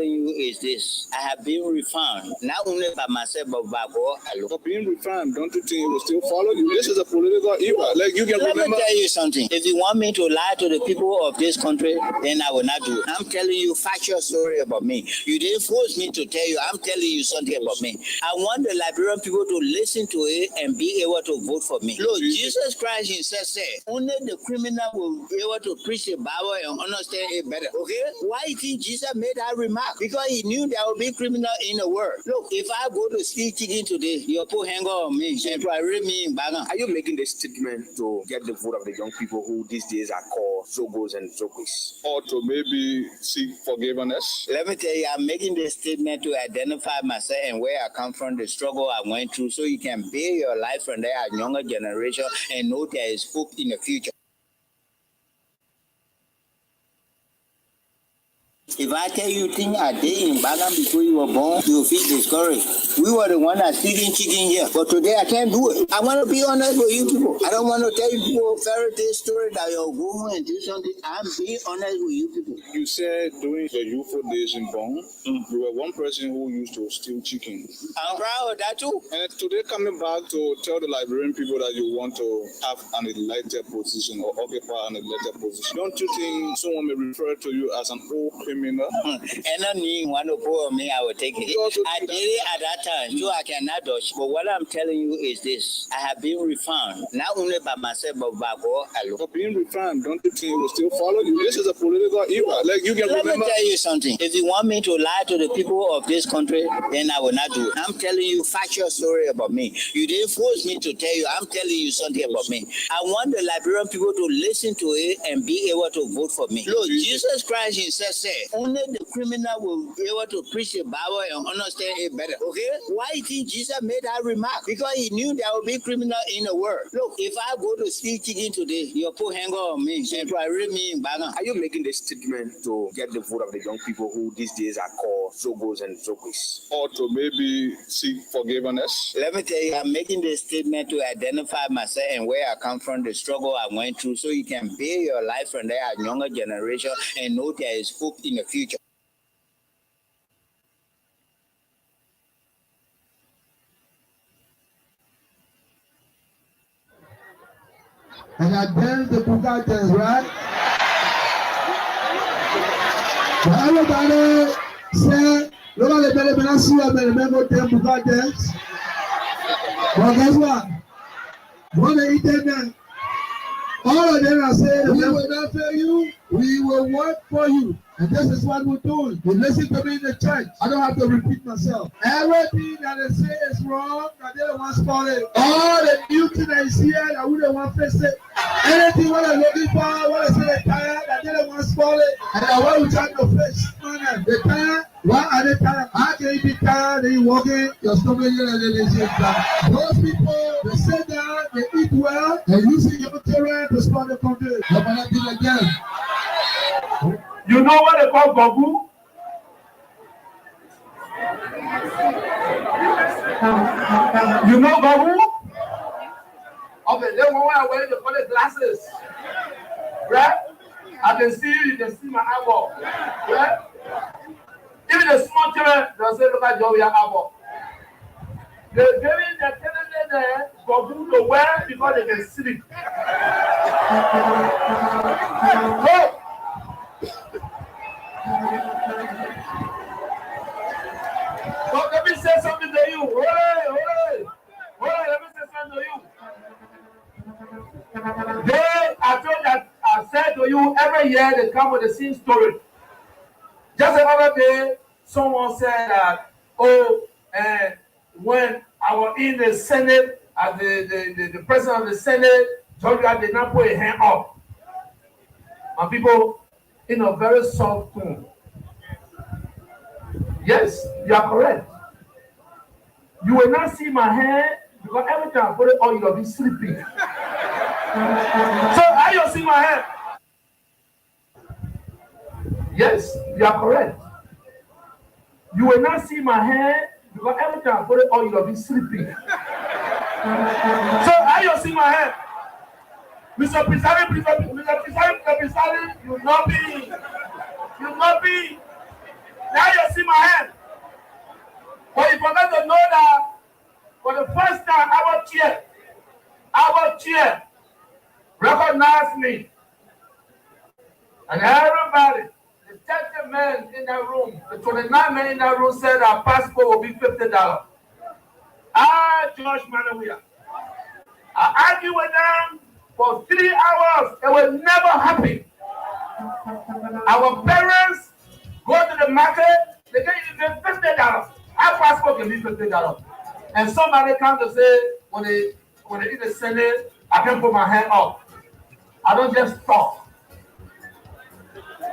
You is this. I have been refound, not only by myself, but by God alone. For being refound, don't you think it will still follow you? This is a political era. Like you can Let remember. me tell you something. If you want me to lie to the people of this country, then I will not do it. I'm telling you factual story about me. You didn't force me to tell you. I'm telling you something about me. I want the Liberian people to listen to it and be able to vote for me. Look, Jesus Christ himself said, only the criminal will be able to preach the Bible and understand it better. Okay? Why do you think Jesus made that remark? Because he knew there would be criminal in the world. Look, if I go to speak chicken today, you'll put hanger on me and probably me in Bagan. Are you making this statement to get the vote of the young people who these days are called Zogos and Zogis? Or to maybe seek forgiveness? Let me tell you, I'm making this statement to identify myself and where I come from, the struggle I went through, so you can build your life from there, a younger generation, and know there is hope in the future. If I tell you things I did in Bagan before you were born, you'll feel discouraged. We were the one that's speaking chicken here, but today I can't do it. I want to be honest with you people. I don't want to tell you people a fairy tale story that you'll go home and do something. I'm being honest with you people. You said during the youthful days in Bong, you were one person who used to steal chicken. I'm proud of that too. And today coming back to tell the Liberian people that you want to have an elected position or occupy an elected position, don't you think someone may refer to you as an old criminal? And I need one to pour me, I will take it. I did it at that time, so I cannot dodge. But what I'm telling you is this. I have been refound, not only by myself, but by God alone. For being refound, don't you think it will still follow you? This is a political era. Like you can Let remember. me tell you something. If you want me to lie to the people of this country, then I will not do it. I'm telling you factual story about me. You didn't force me to tell you. I'm telling you something about me. I want the Liberian people to listen to it and be able to vote for me. Look, Jesus Christ himself said, only the criminal will be able to preach the Bible and understand it better. Okay? Why do you think Jesus made that remark? Because he knew there would be criminal in the world. Look, if I go to speak chicken today, you'll put hanger on me and probably me in Bagan. Are you making this statement to get the vote of the young people who these days are called Zogos and Zogis? Or to maybe seek forgiveness? Let me tell you, I'm making this statement to identify myself and where I come from, the struggle I went through, so you can build your life from there, a younger generation, and know there is hope in the future. And I dance the Buga dance, right? But everybody say, look at the belly, but I see a belly, go to Buga dance. But guess what? When they eat them, all of them are saying, we will not fail you, we will work for you. And this is what we're doing. You listen to me in the church. I don't have to repeat myself. Everything that they say is wrong, that they don't want to spoil it. All the new thing that is here, that we don't want to face it. Anything what they're looking for, what they say they're tired, that they don't want to spoil it. And that's why we try to face it. They're tired. Why are they tired? How can you be tired and you walking? Your stomach is those people, they sit down, they eat well, and using your children to spoil the country. But not be like that. You know what they call Gogu? You know Gogu? Okay, then when I wear the glasses, right? I can see you can see my eyeball, right? Even the small children, they'll say, look at your eyeball. They're telling them Gogu to wear because they can sleep. Oh! But let me say something to you. Hold on, let me say something to you. I said to you, every year they come with the same story. Just another day, someone said that, when I was in the Senate, the president of the Senate, Georgia did not put a hand up. And people, in a very soft tone. Yes, you are correct. You will not see my hand because every time I put it on, you'll be sleeping. So how you see my hand? Yes, you are correct. You will not see my hand because every time I put it on, you'll be sleeping. So how you see my hand? Mr. Pisari, you not be. Now you see my hand. But you forgot to know that for the first time, our chair recognized me. And everybody, the 30 men in that room, the 29 men in that room said our passport will be $50. George Manawia. I argued with them for 3 hours. They were never happy. Our parents go to the market, they get even $50. Our passport can be $50. And somebody comes to say, when they eat the Senate, I can put my hand up. I don't just talk.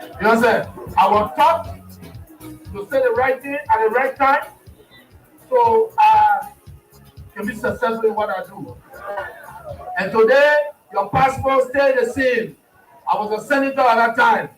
You know what I'm saying? I will talk to say the right thing at the right time, so I can be successful in what I do. And today, your passport stayed the same. I was a senator at that time.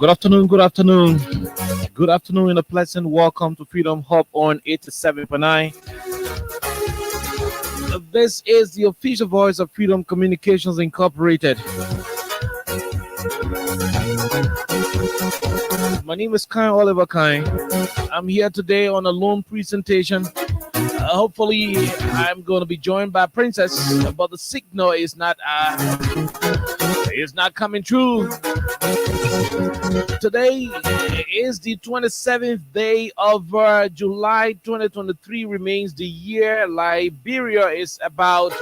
Good afternoon, good afternoon. Good afternoon and a pleasant welcome to Freedom Hub on 87.9. This is the official voice of Freedom Communications Incorporated. My name is Kai Oliver Kai. I'm here today on a lone presentation. Hopefully, I'm going to be joined by Princess, but the signal is not coming through. Today is the 27th day of July 2023. Remains the year Liberia is about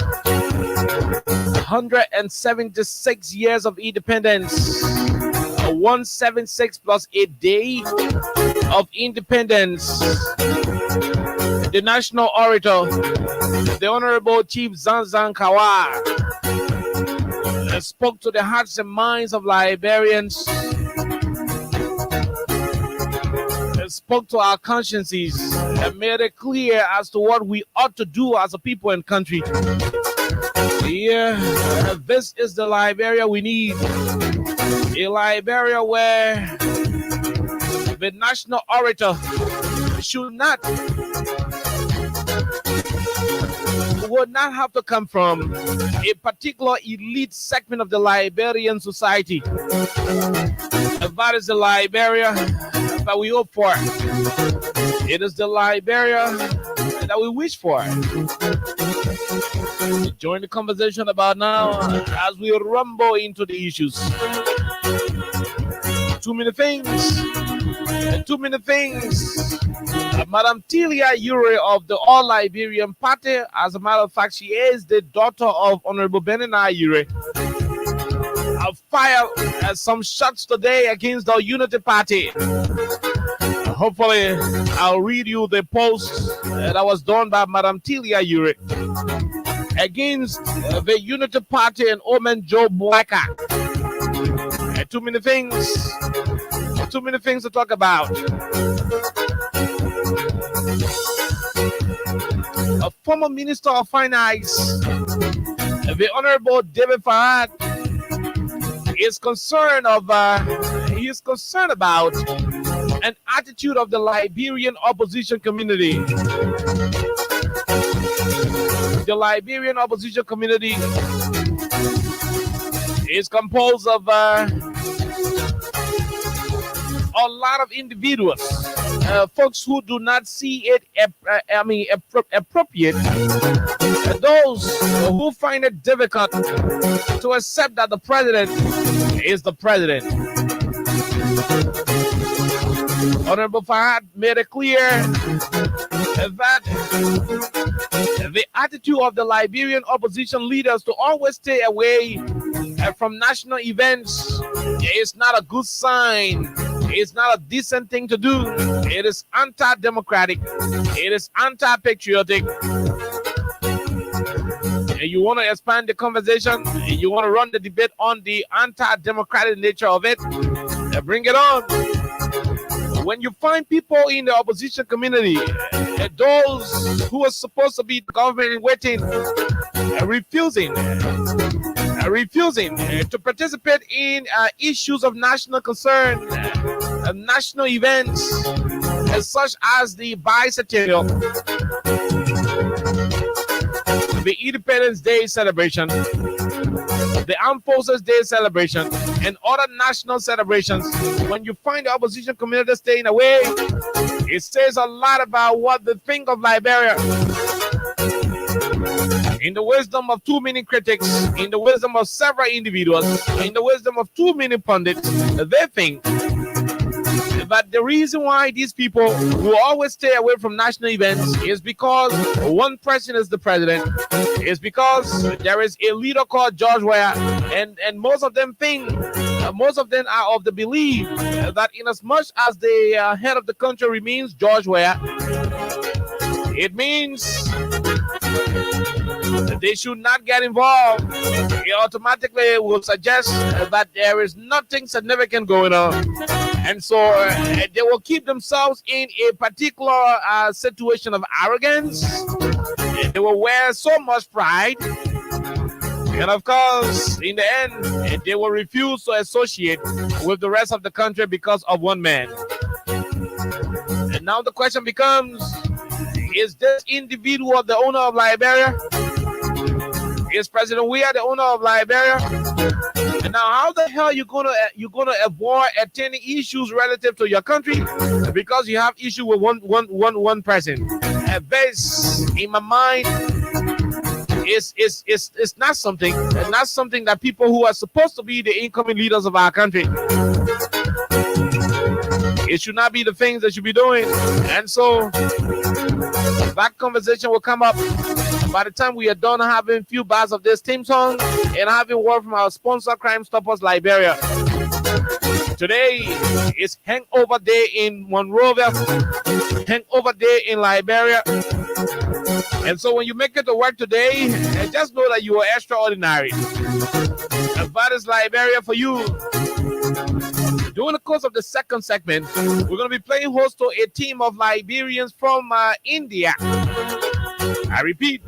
176 years of independence. 176 plus a day of independence. The national orator, the Honorable Chief Zanzan Kawa, spoke to the hearts and minds of Liberians, spoke to our consciences, and made it clear as to what we ought to do as a people and country. Yeah, this is the Liberia we need. A Liberia where the national orator would not have to come from a particular elite segment of the Liberian society. That is the Liberia that we hope for. It is the Liberia that we wish for. Join the conversation about now as we rumble into the issues. Too many things. Madam Tilia Ure of the All Liberian Party, as a matter of fact, she is the daughter of Honorable Benina Ure, have fired some shots today against the Unity Party. Hopefully, I'll read you the post that was done by Madam Tilia Ure against the Unity Party and Omen Joe Boaka. Too many things to talk about. A former Minister of Finance, the Honorable David Farad, is concerned about an attitude of the Liberian opposition community. The Liberian opposition community is composed of a lot of individuals, folks who do not see it appropriate, those who find it difficult to accept that the president is the president. Honorable Fahad made it clear that the attitude of the Liberian opposition leaders to always stay away from national events is not a good sign. It's not a decent thing to do. It is anti-democratic. It is anti-patriotic. And you want to expand the conversation, and you want to run the debate on the anti-democratic nature of it, bring it on. When you find people in the opposition community, those who are supposed to be the government in waiting, refusing to participate in issues of national concern, national events, such as the bicentennial, the Independence Day celebration, the Armed Forces Day celebration, and other national celebrations. When you find the opposition community staying away, it says a lot about what they think of Liberia. In the wisdom of too many critics, in the wisdom of several individuals, in the wisdom of too many pundits, they think that the reason why these people will always stay away from national events is because one person is the president, is because there is a leader called George Weah, and most of them think, most of them are of the belief that in as much as the head of the country remains George Weah, it means they should not get involved. It automatically will suggest that there is nothing significant going on. And so they will keep themselves in a particular situation of arrogance. They will wear so much pride. And of course, in the end, they will refuse to associate with the rest of the country because of one man. And now the question becomes, is this individual the owner of Liberia? Is President Weah the owner of Liberia? And now, how the hell you gonna avoid attending issues relative to your country because you have issue with one person? This, in my mind, is not something that people who are supposed to be the incoming leaders of our country, it should not be the things they should be doing. And so that conversation will come up by the time we are done having a few bars of this theme song and having word from our sponsor, Crime Stoppers Liberia. Today is Hangover Day in Monrovia, Hangover Day in Liberia. And so when you make it to work today, just know that you are extraordinary. And that is Liberia for you. During the course of the second segment, we're going to be playing host to a team of Liberians from India. I repeat,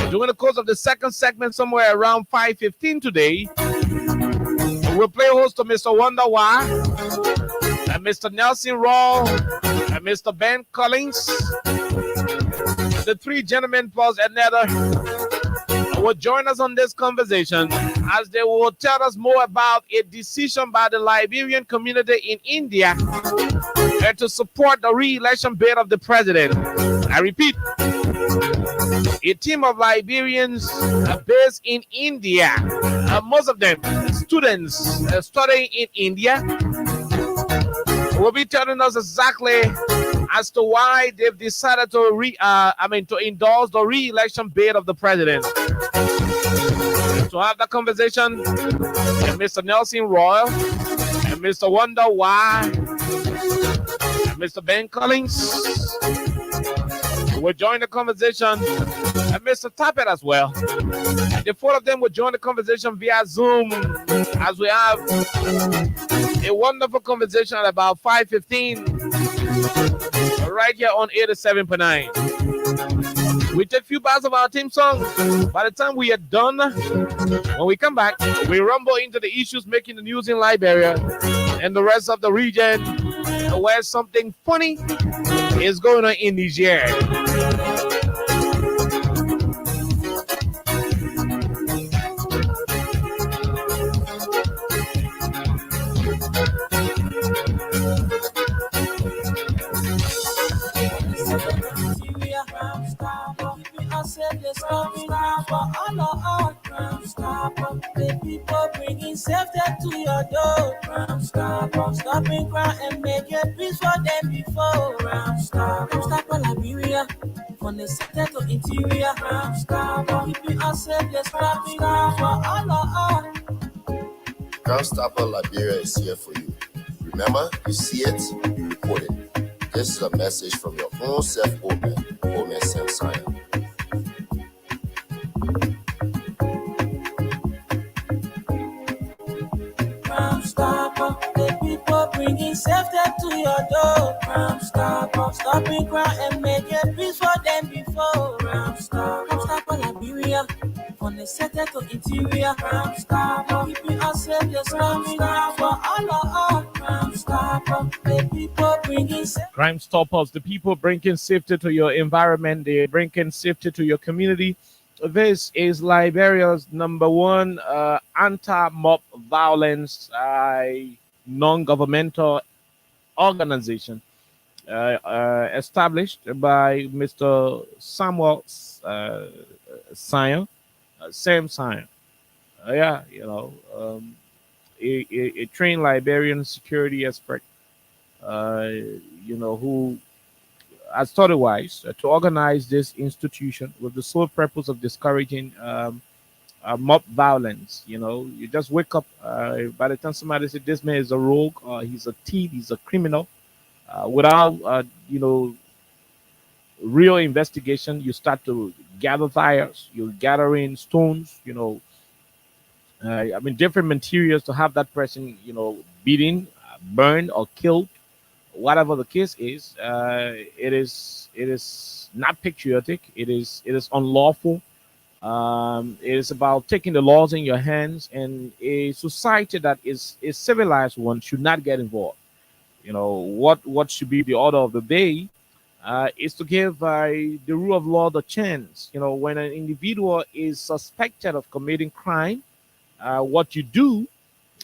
during the course of the second segment, somewhere around 5:15 today, we'll play host to Mr. Wonder Wah, and Mr. Nelson Raw, and Mr. Ben Collins, the three gentlemen plus another. will join us on this conversation as they will tell us more about a decision by the Liberian community in India to support the re-election bid of the president. I repeat, a team of Liberians based in India, most of them students studying in India, will be telling us exactly as to why they've decided to endorse the re-election bid of the president. To have that conversation, Mr. Nelson Royal, and Mr. Wonder Why, and Mr. Ben Collins will join the conversation, and Mr. Tappet as well. The four of them will join the conversation via Zoom as we have a wonderful conversation at about 5:15 right here on 87.9. We take a few bars of our theme song. By the time we are done, when we come back, we rumble into the issues making the news in Liberia and the rest of the region where something funny is going on in Niger. The people bringing safety to your door. Stopping crime and making peace for them before. Stop Liberia from the center to interior. Keeping us safe, let's stop for all. Crime Stopper Liberia is here for you. Remember, you see it, you report it. This is a message from your own self-omen, Omen Sam Sion. The people bringing safety to your door. Stopping crime and making peace for them before. Stop Liberia from the center to interior. Keeping us safe, let's stop for all. The people bringing safety. Crime Stoppers, the people bringing safety to your environment, they're bringing safety to your community. This is Liberia's number one anti-mob violence non-governmental organization established by Mr. Samuel Sion, Sam Sion. A trained Liberian security expert, who has thought it wise to organize this institution with the sole purpose of discouraging mob violence. You just wake up, by the time somebody says this man is a rogue, he's a thief, he's a criminal, without real investigation, you start to gather fires, you gather in stones, different materials to have that person, beaten, burned, or killed. Whatever the case is, it is not patriotic. It is unlawful. It is about taking the laws in your hands, and a society that is a civilized one should not get involved. What should be the order of the day is to give the rule of law the chance. When an individual is suspected of committing crime, what you do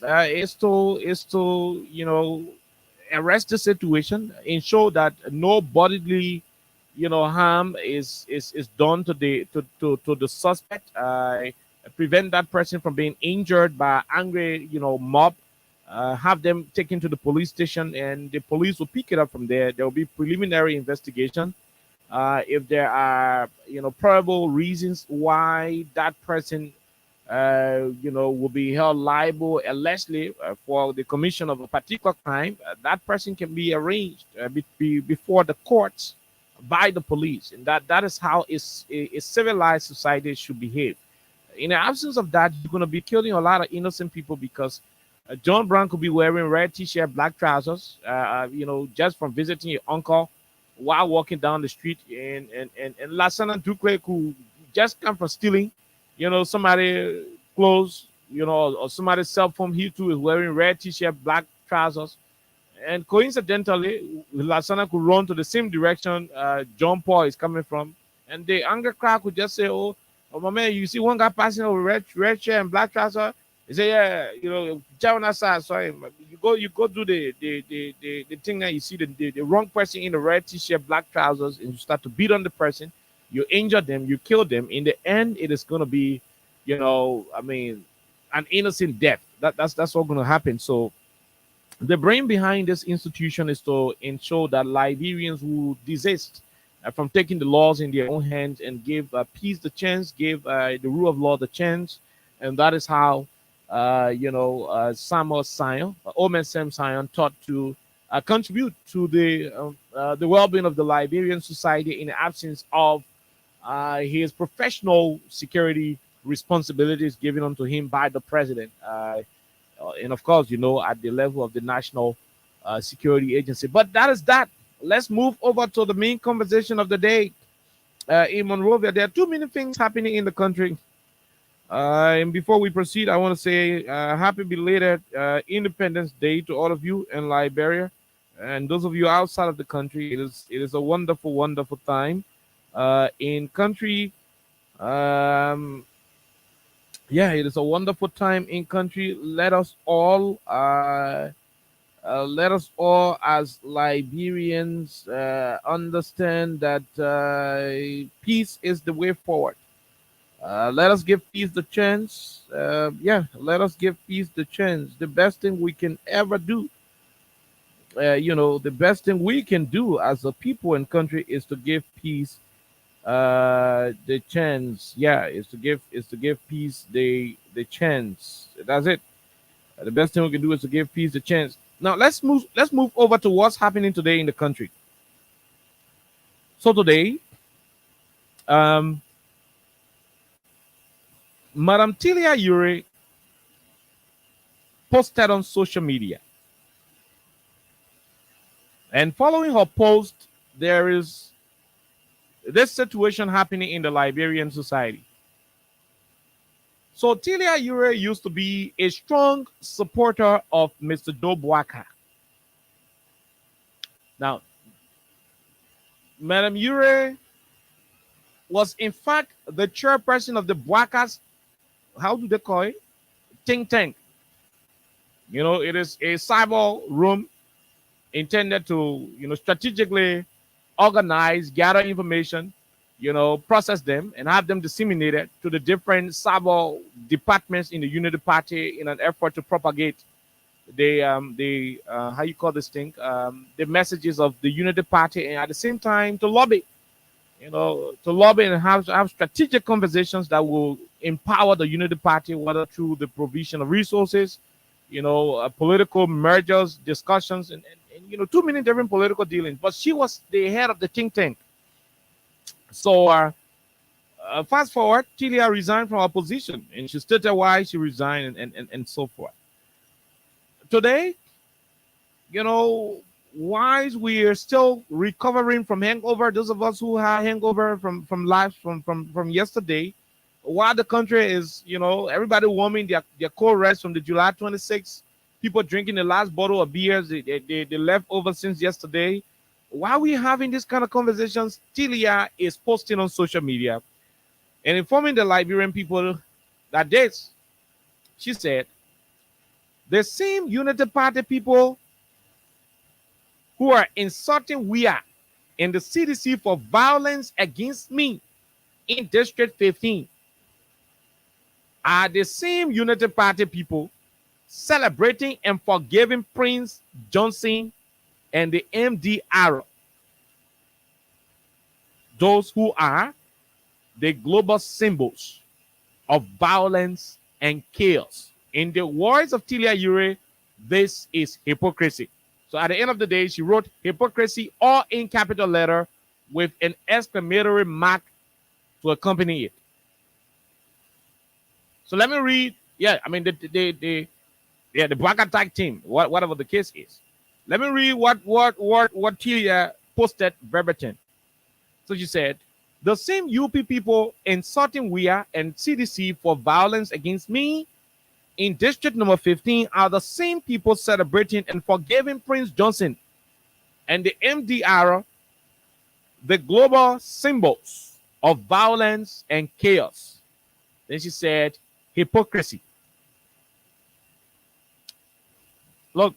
is to arrest the situation, ensure that no bodily harm is done to the suspect, prevent that person from being injured by angry mob, have them taken to the police station, and the police will pick it up from there. There will be preliminary investigation. If there are probable reasons why that person will be held liable allegedly for the commission of a particular crime, that person can be arraigned before the courts by the police, and that is how a civilized society should behave. In the absence of that, you're going to be killing a lot of innocent people because John Brown could be wearing red t-shirt, black trousers, just from visiting your uncle while walking down the street, and Lassana Duque could just come from stealing somebody clothes, or somebody's cell phone. He too is wearing red t-shirt, black trousers. And coincidentally, Lassana could run to the same direction John Paul is coming from. And the anger crowd could just say, oh, Oh my man, you see one guy passing over red shirt and black trouser. He say, yeah, you know, down outside. Sorry, you go do the thing that you see the wrong person in the red t-shirt, black trousers, and you start to beat on the person. You injure them, you kill them. In the end, it is gonna be, you know, I mean, an innocent death. That's what's gonna happen. So the brain behind this institution is to ensure that Liberians will desist from taking the laws in their own hands and give peace the chance, give the rule of law the chance, and that is how Samuel Sion, Omen Sam Sion, taught to contribute to the well-being of the Liberian society in the absence of his professional security responsibilities given unto him by the president. And of course, at the level of the National Security Agency. But that is that. Let's move over to the main conversation of the day. In Monrovia, there are too many things happening in the country. And before we proceed, I want to say happy belated Independence Day to all of you in Liberia. And those of you outside of the country, it is a wonderful, wonderful time. In country, it is a wonderful time in country. Let us all as Liberians understand that peace is the way forward. Let us give peace the chance. Let us give peace the chance. The best thing we can ever do. The best thing we can do as a people and country is to give peace the chance. Is to give peace the chance. That's it. The best thing we can do is to give peace the chance. Now let's move over to what's happening today in the country. So today, Madam Tilia Ure posted on social media. And following her post, there is this situation happening in the Liberian society. So Tilia Ure used to be a strong supporter of Mr. Joe Boakai. Now, Madam Ure was in fact the chairperson of the Boakai's, how do they call it? Think tank. It is a cyber room intended to, strategically organize, gather information, process them and have them disseminated to the different cyber departments in the Unity Party in an effort to propagate the how you call this thing, the messages of the Unity Party, and at the same time to lobby, and have strategic conversations that will empower the Unity Party, whether through the provision of resources, political mergers, discussions, and too many different political dealings. But she was the head of the think tank. So fast forward, Tilia resigned from her position, and she stated why she resigned and so forth. Today, while we are still recovering from hangover, those of us who have hangover from life from yesterday, while the country is, everybody warming their cold rest from the July 26th, people drinking the last bottle of beers they left over since yesterday. While we're having this kind of conversations, Tilia is posting on social media and informing the Liberian people that this, she said, the same Unity Party people who are insulting WIA in the CDC for violence against me in District 15 are the same Unity Party people celebrating and forgiving Prince Johnson and the MDR, those who are the global symbols of violence and chaos. In the words of Tilia Ure, this is hypocrisy. So at the end of the day, she wrote hypocrisy all in capital letter with an exclamatory mark to accompany it. So let me read. The Black Attack team, whatever the case is. Let me read what Tilia posted verbatim. So she said, the same UP people insulting WIA and CDC for violence against me in District number 15 are the same people celebrating and forgiving Prince Johnson and the MDR, the global symbols of violence and chaos. Then she said, hypocrisy. Look,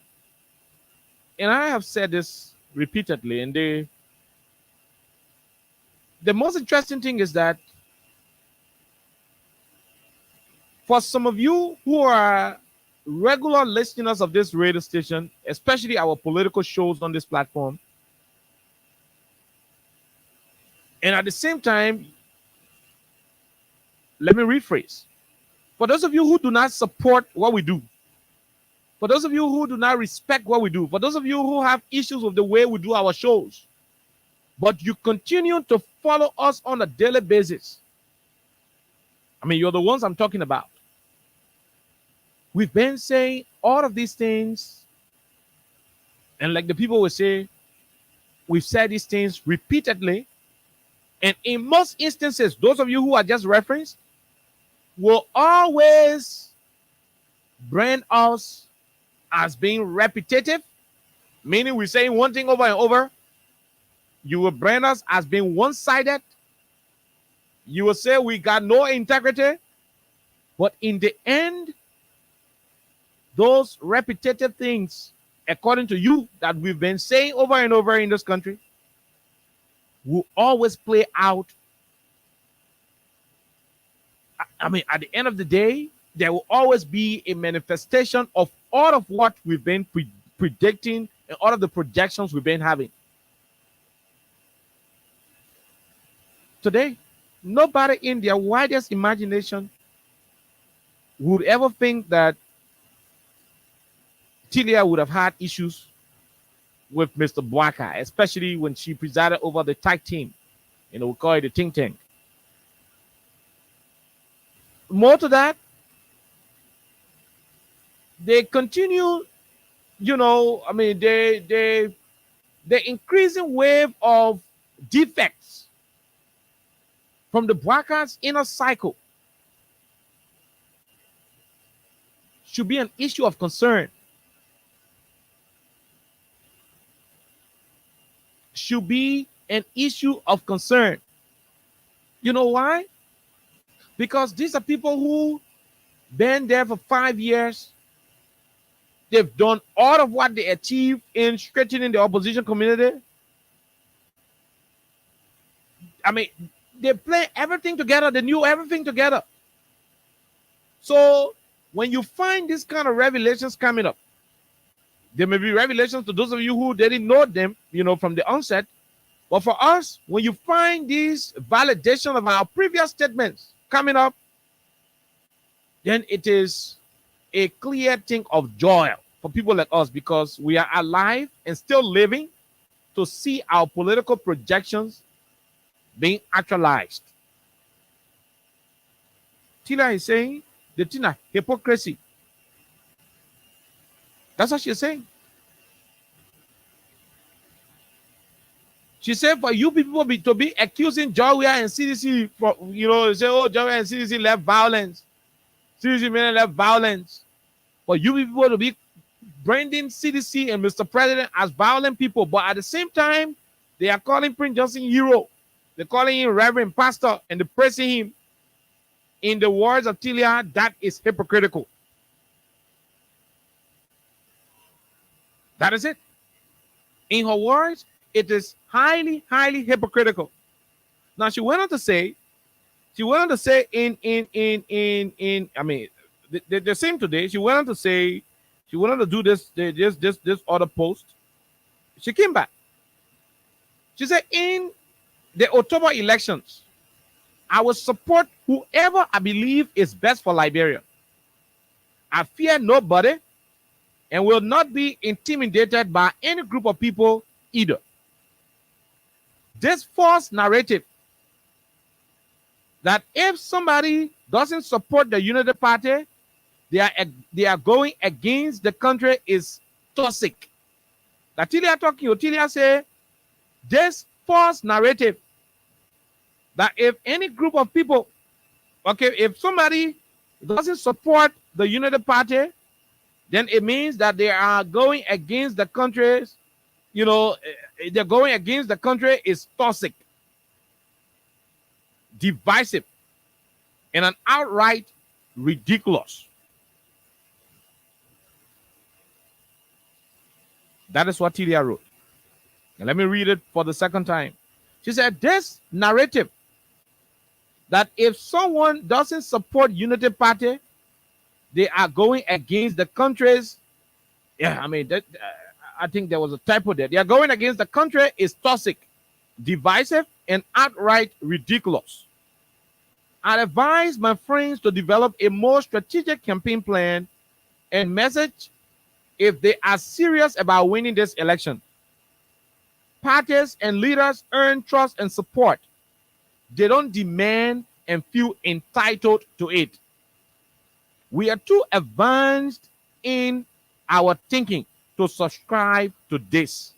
and I have said this repeatedly, and the most interesting thing is that for some of you who are regular listeners of this radio station, especially our political shows on this platform, and at the same time, let me rephrase. For those of you who do not support what we do, for those of you who do not respect what we do, for those of you who have issues with the way we do our shows, but you continue to follow us on a daily basis, I mean, you're the ones I'm talking about. We've been saying all of these things, and like the people will say, we've said these things repeatedly, and in most instances, those of you who are just referenced will always brand us as being repetitive, meaning we're saying one thing over and over. You will brand us as being one-sided. You will say we got no integrity. But in the end, those repetitive things, according to you, that we've been saying over and over in this country, will always play out. I mean, at the end of the day, there will always be a manifestation of all of what we've been predicting and all of the projections we've been having. Today, nobody in their widest imagination would ever think that Tilia would have had issues with Mr. Bwaka, especially when she presided over the tag team. You know, we call it the think tank. More to that, they continue, you know, I mean, the increasing wave of defects from the Bwaka's inner cycle should be an issue of concern. Should be an issue of concern. You know why? Because these are people who been there for 5 years. They've done all of what they achieved in strengthening the opposition community. I mean, they play everything together. They knew everything together. So when you find this kind of revelations coming up, there may be revelations to those of you who didn't know them, you know, from the onset. But for us, when you find this validation of our previous statements coming up, then it is a clear thing of joy for people like us, because we are alive and still living to see our political projections being actualized. Tina is saying, the Tina, hypocrisy. That's what she's saying. She said for you people to be accusing Jawia and CDC for, you know, say, oh, Jawia and CDC left violence. CDC men left violence. For you people to be branding CDC and Mr. President as violent people, but at the same time, they are calling Prince Johnson hero. They're calling him Reverend Pastor and they're praising him. In the words of Tilia, that is hypocritical. That is it. In her words, it is highly, highly hypocritical. Now she went on to say in I mean the same today, she went on to say, she went on to do this other post. She came back. She said, in the October elections, I will support whoever I believe is best for Liberia. I fear nobody and will not be intimidated by any group of people either. This false narrative that if somebody doesn't support the Unity Party, they are going against the country is toxic. That Tilia talking, Tilia say this false narrative that if any group of people, okay, if somebody doesn't support the Unity Party, then it means that they are going against the country's, you know, they're going against the country is toxic, divisive. and an outright ridiculous. That is what Tilia wrote. And let me read it for the second time. She said, this narrative that if someone doesn't support Unity Party, they are going against the country's, I think there was a typo there. They are going against the country is toxic, divisive, and outright ridiculous. I advise my friends to develop a more strategic campaign plan and message if they are serious about winning this election. Parties and leaders earn trust and support. They don't demand and feel entitled to it. We are too advanced in our thinking to subscribe to this.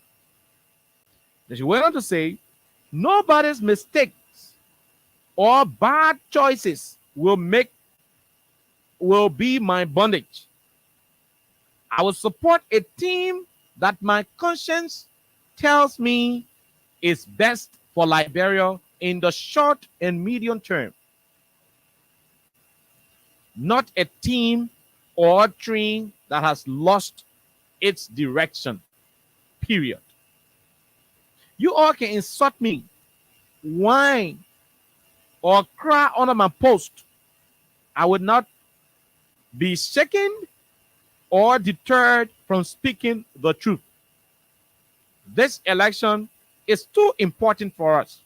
Then she went on to say, nobody's mistakes or bad choices will be my bondage. I will support a team that my conscience tells me is best for Liberia in the short and medium term. Not a team or train that has lost its direction. Period. You all can insult me, whine, or cry under my post. I would not be shaken or deterred from speaking the truth. This election is too important for us.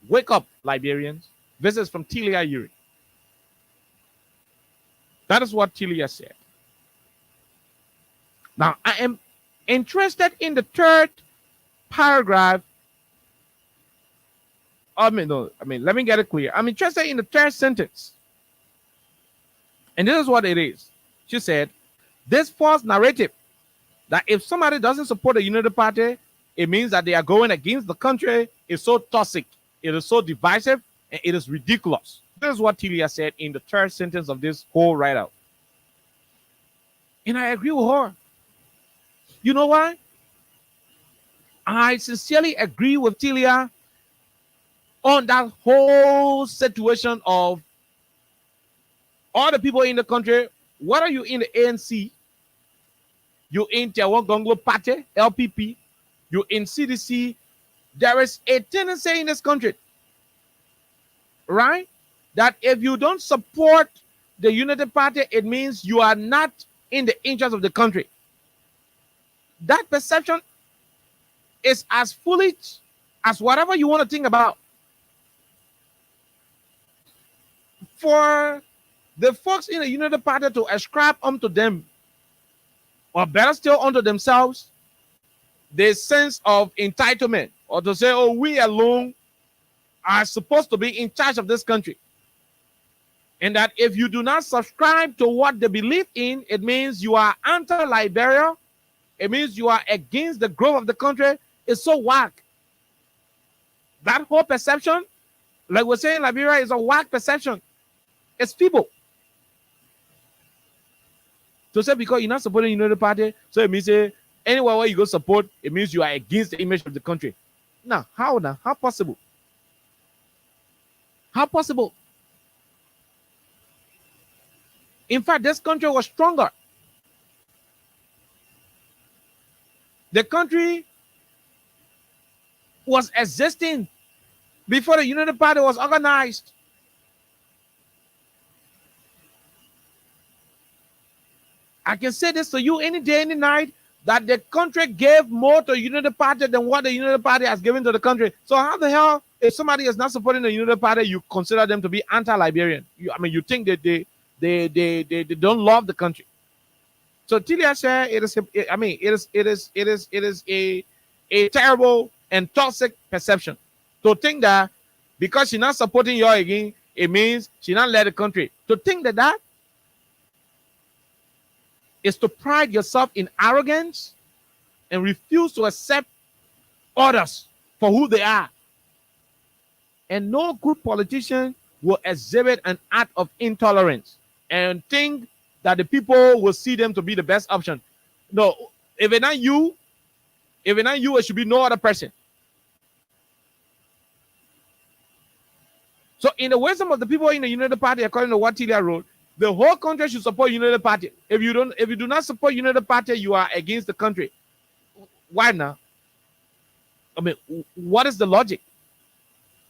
Wake up, Liberians. This is from Tilia Yuri. That is what Tilia said. Now, I am interested in the third paragraph. Let me get it clear. I'm interested in the third sentence. And this is what it is. She said, this false narrative that if somebody doesn't support the Unity Party, it means that they are going against the country is so toxic, it is so divisive, and it is ridiculous. This is what Tilia said in the third sentence of this whole write-out. And I agree with her. You know why? I sincerely agree with Tilia on that whole situation of all the people in the country. What are you in the ANC? You in Tiawan Gonglo Party, LPP. You in CDC. There is a tendency in this country, right, that if you don't support the Unity Party, it means you are not in the interest of the country. That perception is as foolish as whatever you want to think about. For the folks in the Unity Party to ascribe unto them, or better still unto themselves, the sense of entitlement, or to say, oh, we alone are supposed to be in charge of this country. And that if you do not subscribe to what they believe in, it means you are anti-Liberia. It means you are against the growth of the country. It's so whack. That whole perception, like we're saying, Liberia is a whack perception. It's people. To say because you're not supporting the Unity Party, so it means anywhere where you go support, it means you are against the image of the country. Now, how now? How possible? How possible? In fact, this country was stronger. The country was existing before the Unity Party was organized. I can say this to you any day, any night, that the country gave more to the Unity Party than what the Unity Party has given to the country. So how the hell, if somebody is not supporting the Unity Party, you consider them to be anti-Liberian? You think that they don't love the country. So Tilia said it is a terrible and toxic perception to think that because she's not supporting you again, it means she not let the country. To think that is to pride yourself in arrogance and refuse to accept others for who they are. And no good politician will exhibit an act of intolerance and think that the people will see them to be the best option. No, if it's not you, it should be no other person. So in the wisdom of the people in the United Party, according to what Tilia wrote, the whole country should support United Party. If you do not support United Party, you are against the country. Why not? I mean, what is the logic?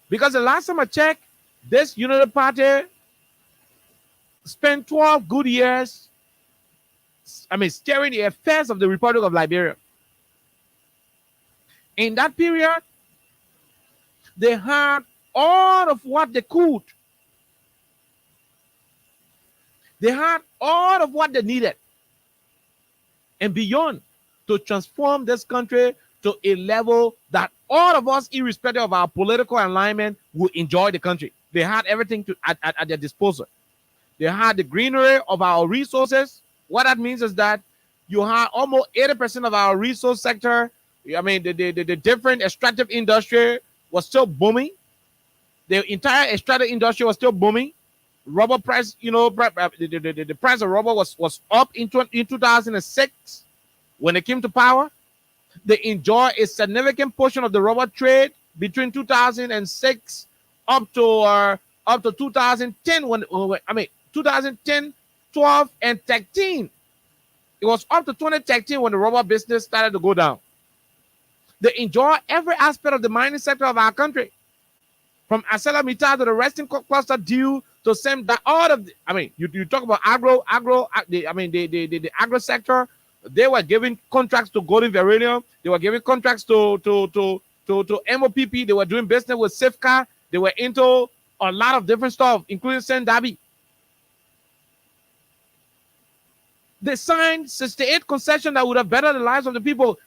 Because the last time I checked, this United Party spent 12 good years, steering the affairs of the Republic of Liberia. In that period, they had all of what they could. They had all of what they needed and beyond to transform this country to a level that all of us, irrespective of our political alignment, will enjoy the country. They had everything at their disposal. They had the greenery of our resources. What that means is that you have almost 80% of our resource sector. The different extractive industry was still booming. The entire extractive industry was still booming. Rubber price, the price of rubber was up in 2006 when it came to power. They enjoy a significant portion of the rubber trade between 2006 up to 2010 2010, 12, and 13. It was up to 2013 when the rubber business started to go down. They enjoy every aspect of the mining sector of our country, from ArcelorMittal to the Western Cluster deal to same that all of you talk about the agro sector. They were giving contracts to Golden Verilium. They were giving contracts to MOPP. They were doing business with Safecar. They were into a lot of different stuff, including Saint Dabi. They signed 68 concessions that would have bettered the lives of the people.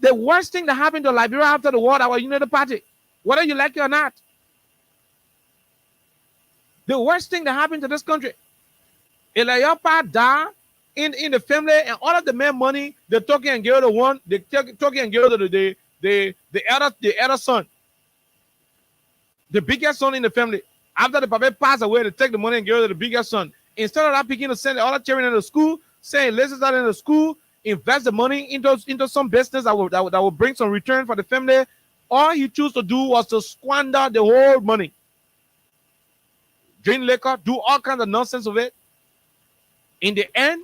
The worst thing that happened to Liberia after the war, our United Party, whether you like it or not, the worst thing that happened to this country, Elayapa died in the family, and all of the men money, the Toki and Gero one, the Toki and Gero the elder son, the biggest son in the family. After the papa passed away, they take the money and give it to the biggest son. Instead of that, begin to send the other children into school, saying, let's start in the school, invest the money into some business that will bring some return for the family. All he chose to do was to squander the whole money. Drink liquor, do all kinds of nonsense with it. In the end,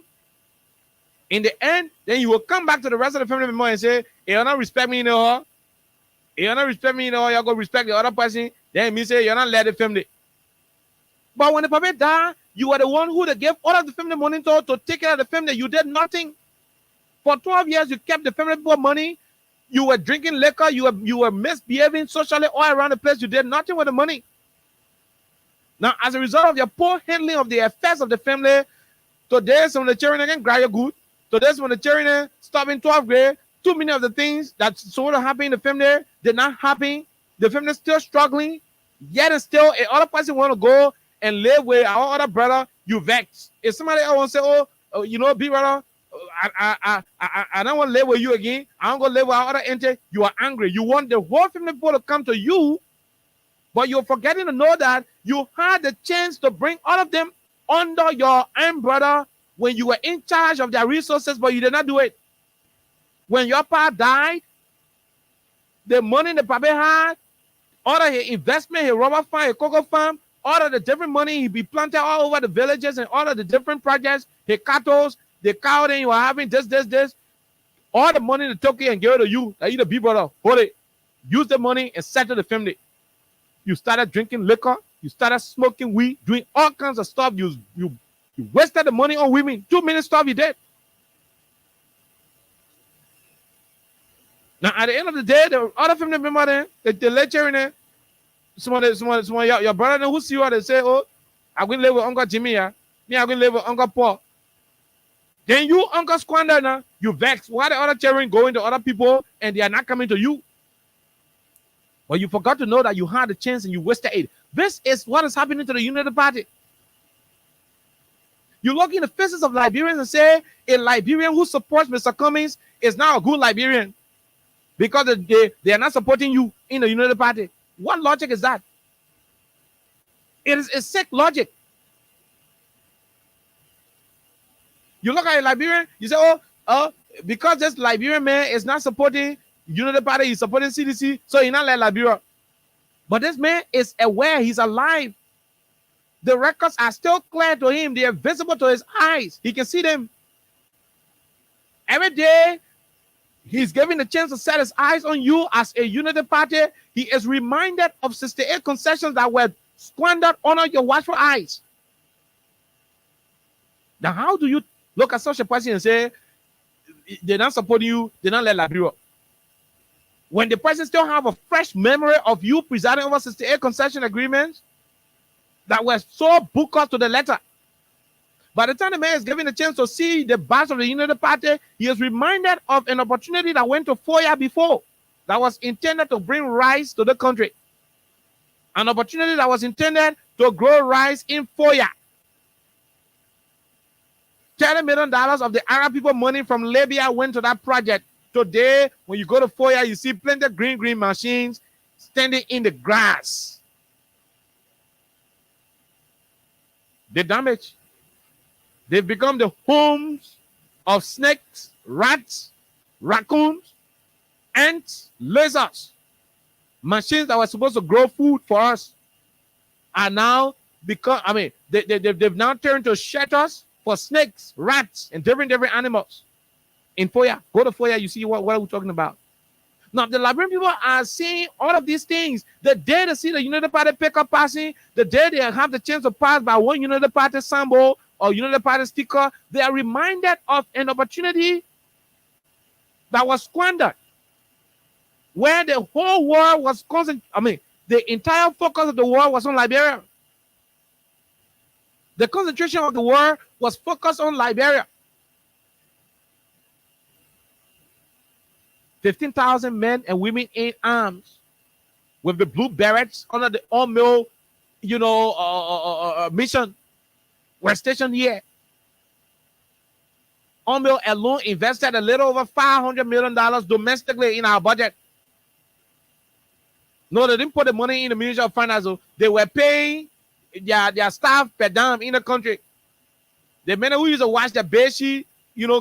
then you will come back to the rest of the family member and say, hey, you don't respect me, you know. Hey, you don't respect me, you know, you're going to respect the other person. Then me say, you're not let the family. But when the papa died, you were the one who they gave all of the family money to take care of the family. You did nothing. For 12 years, you kept the family people money. You were drinking liquor. You were misbehaving socially all around the place. You did nothing with the money. Now, as a result of your poor handling of the affairs of the family, today, some of the children again grab good. Today, some of the children stop in 12th grade. Too many of the things that sort of happen in the family did not happen. The family is still struggling. Yet and still, a other person want to go and live with our other brother, you vex. If somebody else want to say, oh, you know, big brother, I don't want to live with you again. I don't going to live with our other entity. You are angry. You want the whole family people to come to you, but you're forgetting to know that you had the chance to bring all of them under your own brother when you were in charge of their resources, but you did not do it. When your pa died, the money the papa had, all of his investment, his rubber farm, his cocoa farm, all of the different money he be planted all over the villages and all of the different projects, his cattle, the cow that you were having, this, all the money they took and gave it to you, that you the big brother, hold it, use the money and settle the family. You started drinking liquor, you started smoking weed, doing all kinds of stuff. You wasted the money on women. Too many stuff you did. Now, at the end of the day, the other family member there, the lecturer in there, someone your brother who see you, they say, oh, I'm going to live with Uncle Jimmy, yeah. Me, I'm going to live with Uncle Paul. Then you, Uncle Squander, now, you vex. Why the other children going to other people and they are not coming to you? Well, you forgot to know that you had a chance and you wasted it. This is what is happening to the United Party. You look in the faces of Liberians and say, a Liberian who supports Mr. Cummings is now a good Liberian because they are not supporting you in the United Party. What logic is that? It is a sick logic. You look at a Liberian, you say, oh, because this Liberian man is not supporting United Party, he's supporting CDC, so he's not like Liberia. But this man is aware, he's alive. The records are still clear to him. They are visible to his eyes. He can see them. Every day, he's given the chance to set his eyes on you as a unity party. He is reminded of 68 concessions that were squandered under your watchful eyes. Now, how do you look at such a person and say, they're not supporting you, they're not let Liberia? When the person still have a fresh memory of you presiding over 68 concession agreements that were so booked to the letter. By the time the man is given a chance to see the badge of the Unity Party, he is reminded of an opportunity that went to Foya before, that was intended to bring rice to the country. An opportunity that was intended to grow rice in Foya. $30 million of the Arab people money from Libya went to that project. Today, when you go to Foya, you see plenty of green machines standing in the grass. The damage. They've become the homes of snakes, rats, raccoons, ants, lizards. Machines that were supposed to grow food for us are now become, they've now turned to shelters for snakes, rats, and different animals. In Foya, go to Foya, you see what are we talking about? Now, the Liberian people are seeing all of these things. The day they see the Unity Party pick up passing, the day they have the chance to pass by one Unity Party symbol or Unity Party sticker, they are reminded of an opportunity that was squandered, where the whole world was the entire focus of the world was on Liberia. The concentration of the world was focused on Liberia. 15,000 men and women in arms with the blue berets under the UNMIL, mission were stationed here. UNMIL alone invested a little over $500 million domestically in our budget. No, they didn't put the money in the Ministry of Finance. They were paying their staff per diem in the country. The men who used to wash their bedsheet,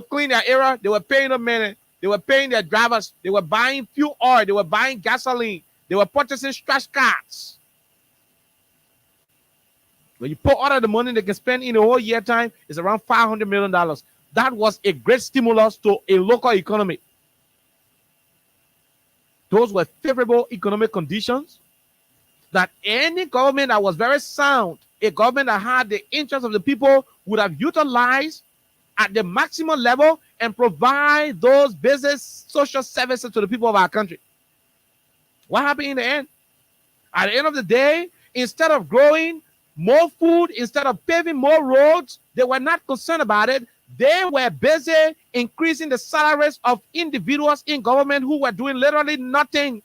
clean their area, they were paying them money. They were paying their drivers. They were buying fuel oil. They were buying gasoline. They were purchasing trash cars. When you put all of the money they can spend in a whole year time, it's around $500 million. That was a great stimulus to a local economy. Those were favorable economic conditions that any government that was very sound, a government that had the interest of the people, would have utilized at the maximum level and provide those basic social services to the people of our country. What happened in the end? At the end of the day, instead of growing more food, instead of paving more roads, they were not concerned about it. They were busy increasing the salaries of individuals in government who were doing literally nothing.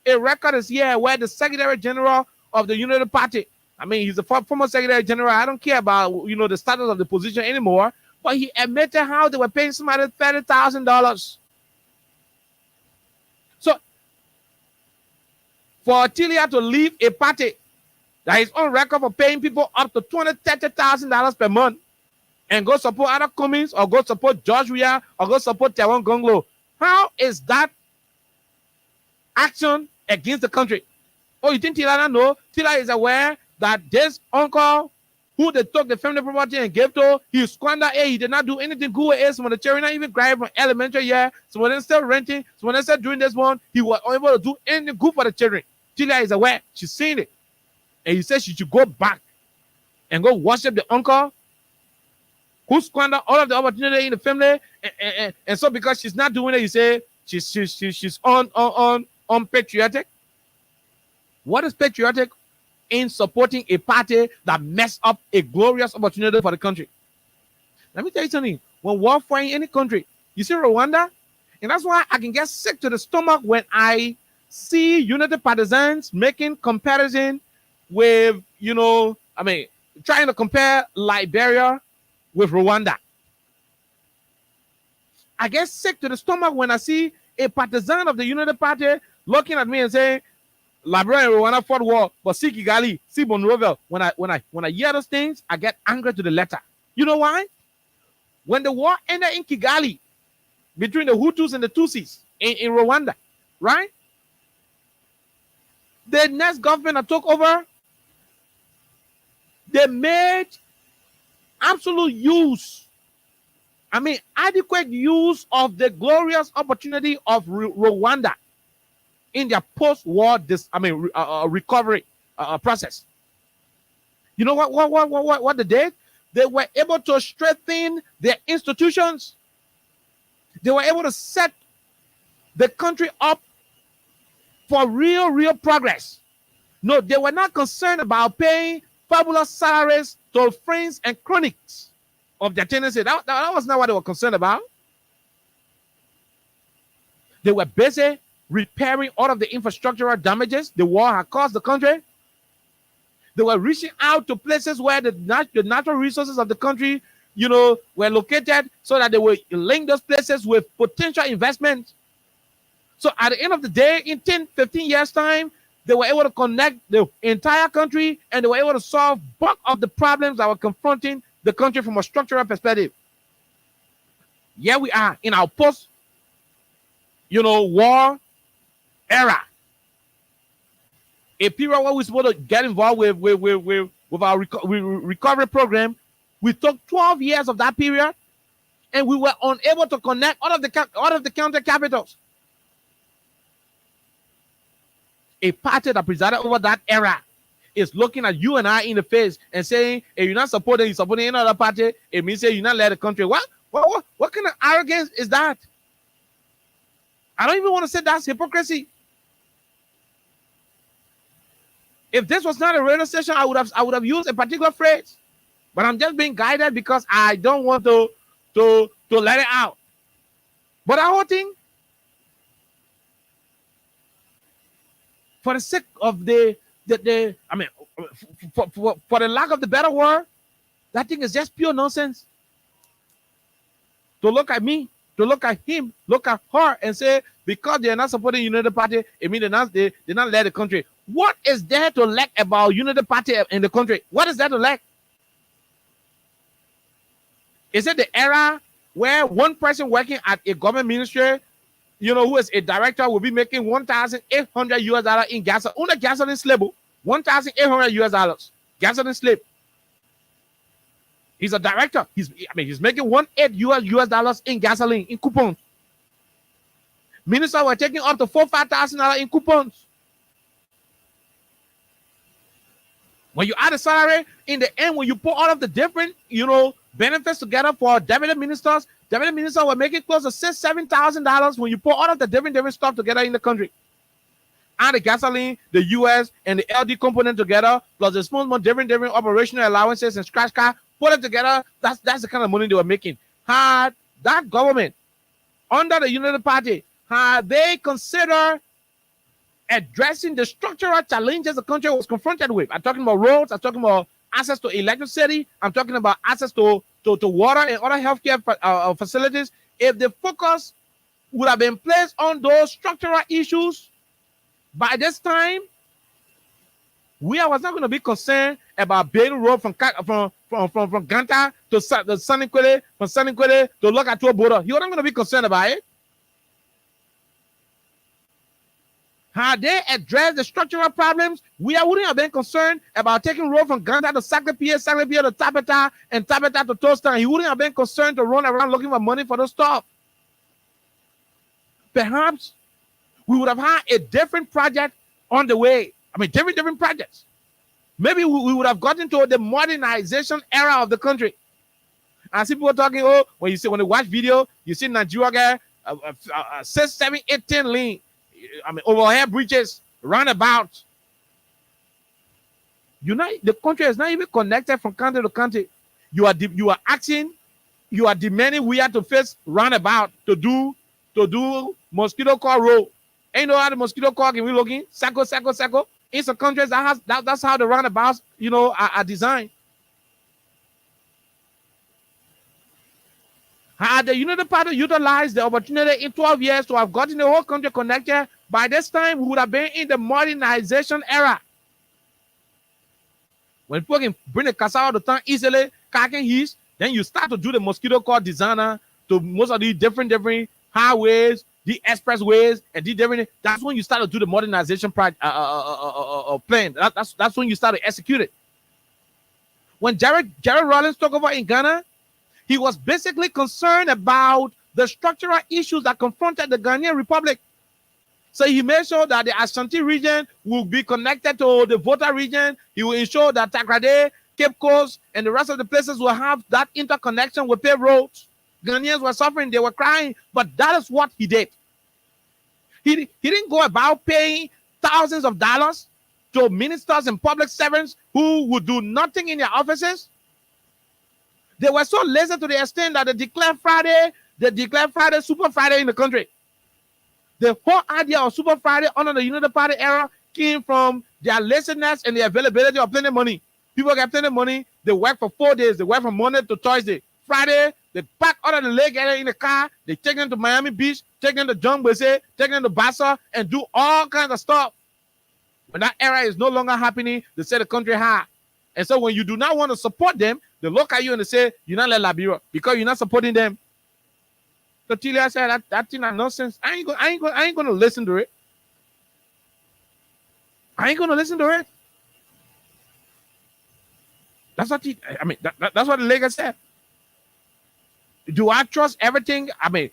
A record is here where the Secretary General of the Unity Party, he's a former Secretary General. I don't care about, the status of the position anymore. But he admitted how they were paying somebody $30,000. So, for Tilia to leave a party that is on record for paying people up to $20,000, $30,000 per month and go support other Cummings or go support George Weah or go support Taiwan Gonglo, how is that action against the country? Oh, you think Tila doesn't know? Tila is aware that this uncle who they took the family property and gave to, he squandered it. He did not do anything good with it. Some of the children not even graduated from elementary year. Some of them still renting. Some of them still doing this one. He was unable to do anything good for the children. Tilia is aware. She's seen it. And he said she should go back and go worship the uncle who squandered all of the opportunity in the family. And so because she's not doing it, you say she's unpatriotic. What is patriotic? In supporting a party that messed up a glorious opportunity for the country. Let me tell you something. When warfare in any country, you see Rwanda, and that's why I can get sick to the stomach when I see Unity partisans making comparison with, trying to compare Liberia with Rwanda. I get sick to the stomach when I see a partisan of the Unity Party looking at me and saying, Liberia and Rwanda fought war, but see Kigali, see Monrovia. When I hear those things, I get angry to the letter. You know why? When the war ended in Kigali between the Hutus and the Tutsis in Rwanda, right? the next government that took over, they made absolute use, adequate use of the glorious opportunity of Rwanda in their post-war recovery process. You know what they did? They were able to strengthen their institutions. They were able to set the country up for real progress. No, they were not concerned about paying fabulous salaries to friends and cronies of their tendency. That was not what they were concerned about. They were busy repairing all of the infrastructural damages the war had caused the country. They were reaching out to places where the natural resources of the country, were located, so that they would link those places with potential investment. So at the end of the day, in 10, 15 years' time, they were able to connect the entire country, and they were able to solve bulk of the problems that were confronting the country from a structural perspective. Here we are in our war era. A period where we're supposed to get involved with our recovery program. We took 12 years of that period, and we were unable to connect all of the counter capitals. A party that presided over that era is looking at you and I in the face and saying, if you're not supporting, you're supporting another party, it means you're not letting the country. What kind of arrogance is that? I don't even want to say that's hypocrisy. If this was not a radio station, I would have used a particular phrase, but I'm just being guided because I don't want to let it out. But the whole thing, for the sake of for the lack of the better word, that thing is just pure nonsense. To look at me, to look at him, look at her, and say because they are not supporting United Party, it means they not let the country. What is there to lack about United Party in the country? What is there to lack? Is it the era where one person working at a government ministry, who is a director, will be making $1,800 in gasoline on a gasoline slip? $1,800 gasoline slip. He's a director. He's making $18 in gasoline in coupons. Ministers were taking up to $4,000-5,000 in coupons. When you add a salary, in the end, when you put all of the different, benefits together for deputy ministers were making close to $6,000-7,000 when you put all of the different stuff together in the country. And the gasoline, the US, and the LD component together, plus the small different operational allowances and scratch card, put it together, that's the kind of money they were making. Had that government, under the United Party, had they considered addressing the structural challenges the country was confronted with. I'm talking about roads, I'm talking about access to electricity, I'm talking about access to water and other healthcare facilities. If the focus would have been placed on those structural issues, by this time, we was not going to be concerned about building road from Ganta to Sanikwele, from Sanikwele to Lokatua border. He wasn't going to be concerned about it. Had they addressed the structural problems, we wouldn't have been concerned about taking road from Ganta to Saclapia to Tabata, and Tabata to Tostan. He wouldn't have been concerned to run around looking for money for those stuff. Perhaps we would have had a different project on the way. Different projects. Maybe we would have gotten to the modernization era of the country. I see people talking, when they watch video, you see Nigeria guy, 6, 7, 8, 10 lane. Overhead bridges, roundabouts. The country is not even connected from country to country. You are demanding we have to face roundabout to do mosquito call road. Ain't no how the mosquito call can be looking. Sako. In some countries that's how the roundabouts, are designed. Had the United Party utilized the opportunity in 12 years to have gotten the whole country connected, by this time we would have been in the modernization era. When people can bring the cassava to town easily, cacking then you start to do the mosquito call designer to most of these different highways, the expressways and did everything. That's when you start to do the modernization plan. That's when you start to execute it. When Jared Rawlings took over in Ghana, he was basically concerned about the structural issues that confronted the Ghanaian Republic. So he made sure that the Ashanti region will be connected to the Volta region. He will ensure that Takrade, Cape Coast, and the rest of the places will have that interconnection with paved roads. Ghanaians were suffering, they were crying, but that is what he did. He didn't go about paying thousands of dollars to ministers and public servants who would do nothing in their offices. They were so lazy to the extent that they declared Friday Super Friday in the country. The whole idea of Super Friday under the United Party era came from their laziness and the availability of plenty of money. People get plenty of money. They work for 4 days. They work from Monday to Thursday. Friday, they pack all of the leg in the car. They take them to Miami Beach, take them to John Bese, take them to Bassa, and do all kinds of stuff. When that era is no longer happening, they set the country high. And so when you do not want to support them, they look at you and they say, you're not like Liberia because you're not supporting them. So Tilia said, that thing is nonsense. I ain't gonna listen to it. I ain't gonna listen to it. That's what that's what the Lakers said. Do I trust everything? I mean,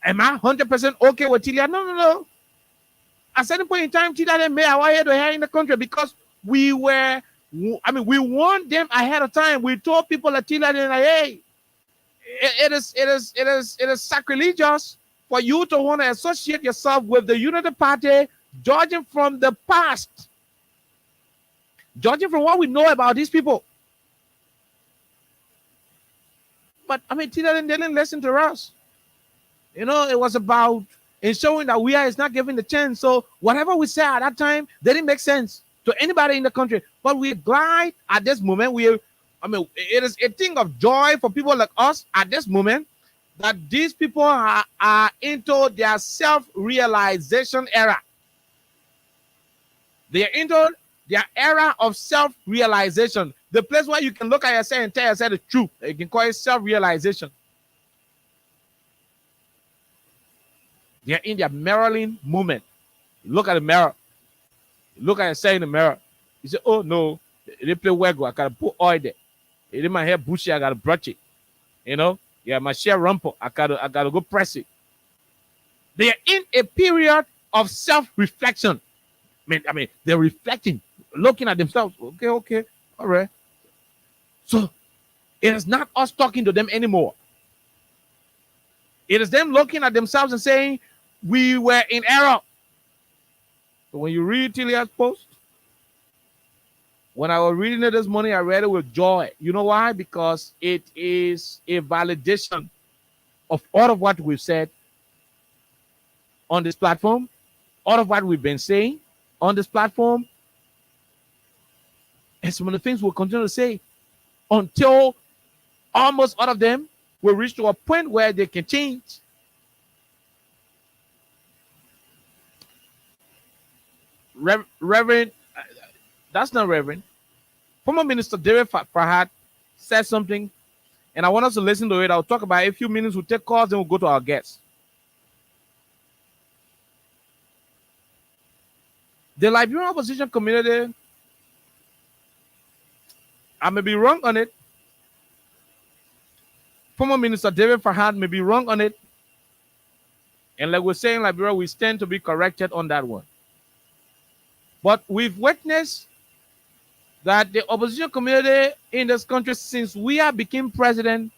am I 100% okay with Tilia? No. At a certain point in time, Tilia didn't make our head to hair in the country because we warned them ahead of time. We told people that Tilia didn't like, hey, it is sacrilegious for you to want to associate yourself with the Unity Party, judging from the past, judging from what we know about these people. But I mean, Tilia didn't listen to us. You know, it was about ensuring that we is not given the chance. So whatever we said at that time, they didn't make sense to anybody in the country. But we're glad at this moment. It is a thing of joy for people like us at this moment that these people are into their self-realization era. They are into their era of self-realization. The place where you can look at yourself and tell yourself the truth. You can call it self-realization. They are in their mirroring moment. You look at the mirror. You look at yourself in the mirror. You say, oh no, they play Wego. I gotta put oil there. It in my hair bushy, I gotta brush it. You know, yeah, my hair rumple, I gotta go press it. They are in a period of self-reflection. I mean, they're reflecting, looking at themselves. Okay, all right. So it is not us talking to them anymore. It is them looking at themselves and saying, we were in error. So when you read Tilia's post, when I was reading it this morning, I read it with joy. You know why? Because it is a validation of all of what we've said on this platform, all of what we've been saying on this platform, and some of the things we'll continue to say until almost all of them will reach to a point where they can change. Reverend, that's not Reverend. Former Minister David Farhat said something, and I want us to listen to it. I'll talk about it in a few minutes. We'll take calls, then we'll go to our guests. The Liberian opposition community, I may be wrong on it. Former Minister David Farhat may be wrong on it. And like we're saying in Liberia, we stand to be corrected on that one. But we've witnessed that the opposition community in this country, since we have become president,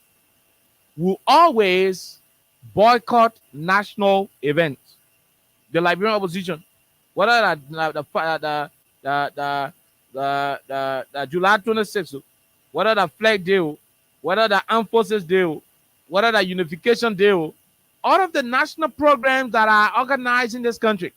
will always boycott national events. The Liberian opposition, whether the July 26th, whether the Flag Day, whether the Armed Forces Day, whether the Unification Day, all of the national programs that are organized in this country.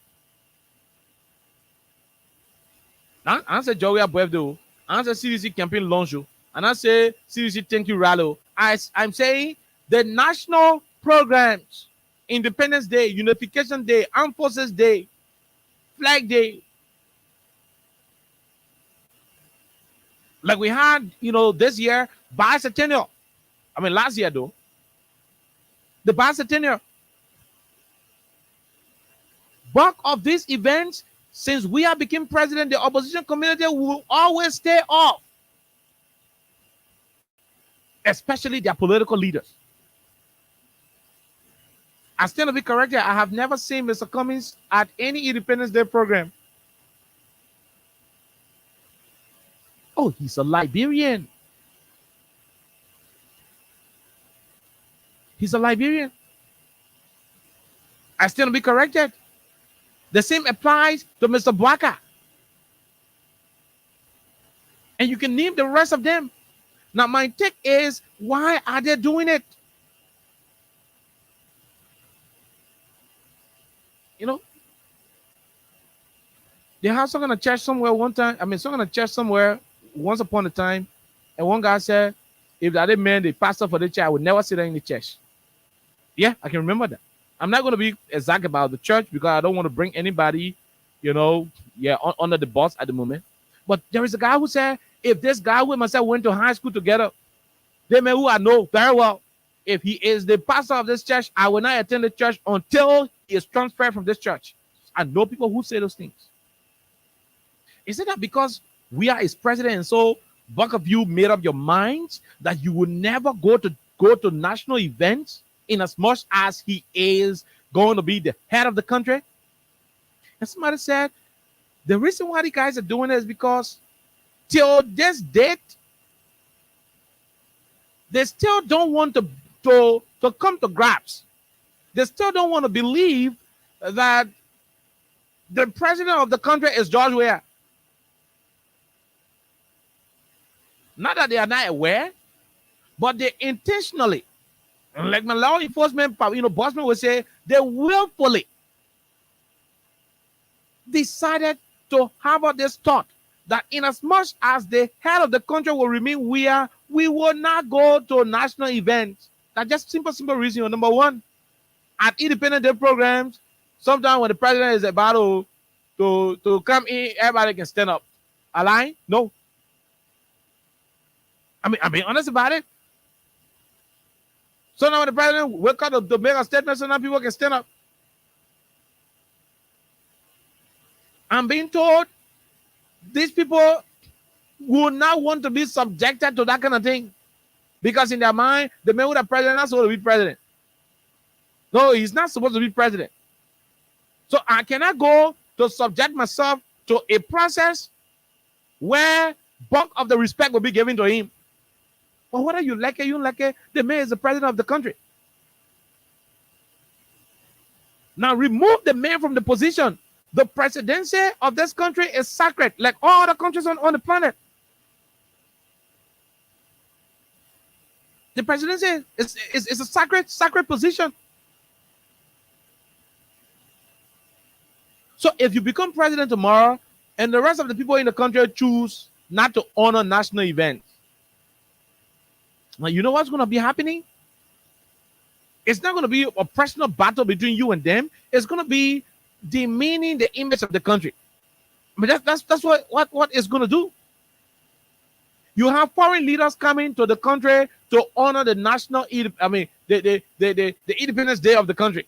I say Joey Abuevdo, I say CDC campaign launch, and I say CDC thank you rally. I'm saying the national programs, Independence Day, Unification Day, Armed Forces Day, Flag Day, like we had, this year, bicentennial. I mean, last year though, the bicentennial. bulk of these events, since we have become president, the opposition community will always stay off, especially their political leaders. I stand to be corrected. I have never seen Mr. Cummings at any Independence Day program. Oh, he's a Liberian. He's a Liberian. I stand to be corrected. The same applies to Mr. Bwaka. And you can name the rest of them. Now, my take is, why are they doing it? You know, they have some kind of church somewhere one time. I mean, some kind of church somewhere once upon a time. And one guy said, if that man, the pastor for the church, I would never sit there in the church. Yeah, I can remember that. I'm not going to be exact about the church because I don't want to bring anybody, you know, under the bus at the moment. But there is a guy who said, if this guy with myself went to high school together, they may who I know very well. If he is the pastor of this church, I will not attend the church until he is transferred from this church. I know people who say those things. Is it that because we are his president and so bulk of you made up your minds that you will never go to national events in as much as he is going to be the head of the country? And somebody said, the reason why the guys are doing it is because till this date, they still don't want to come to grasp. They still don't want to believe that the president of the country is George Weah. Not that they are not aware, but they intentionally, like my law enforcement, bossman would say, they willfully decided to have this thought that in as much as the head of the country will remain Weah, we will not go to national events. That's just simple reason. Number one, at Independence Day programs, sometimes when the president is about to come in, everybody can stand up. A lie? No. I'm being honest about it. Sometimes when the president will come to make a statement, sometimes people can stand up. I'm being told these people will not want to be subjected to that kind of thing. Because in their mind, the man with the president is not supposed to be president. No, he's not supposed to be president. So I cannot go to subject myself to a process where bulk of the respect will be given to him. But whether you like it, you don't like it, the man is the president of the country. Now remove the man from the position. The presidency of this country is sacred, like all other countries on the planet. The presidency is a sacred position. So if you become president tomorrow and the rest of the people in the country choose not to honor national events, now you know what's going to be happening? It's not going to be a personal battle between you and them. It's going to be demeaning the image of the country. I mean, that's what it's going to do. You have foreign leaders coming to the country to honor the the Independence Day of the country.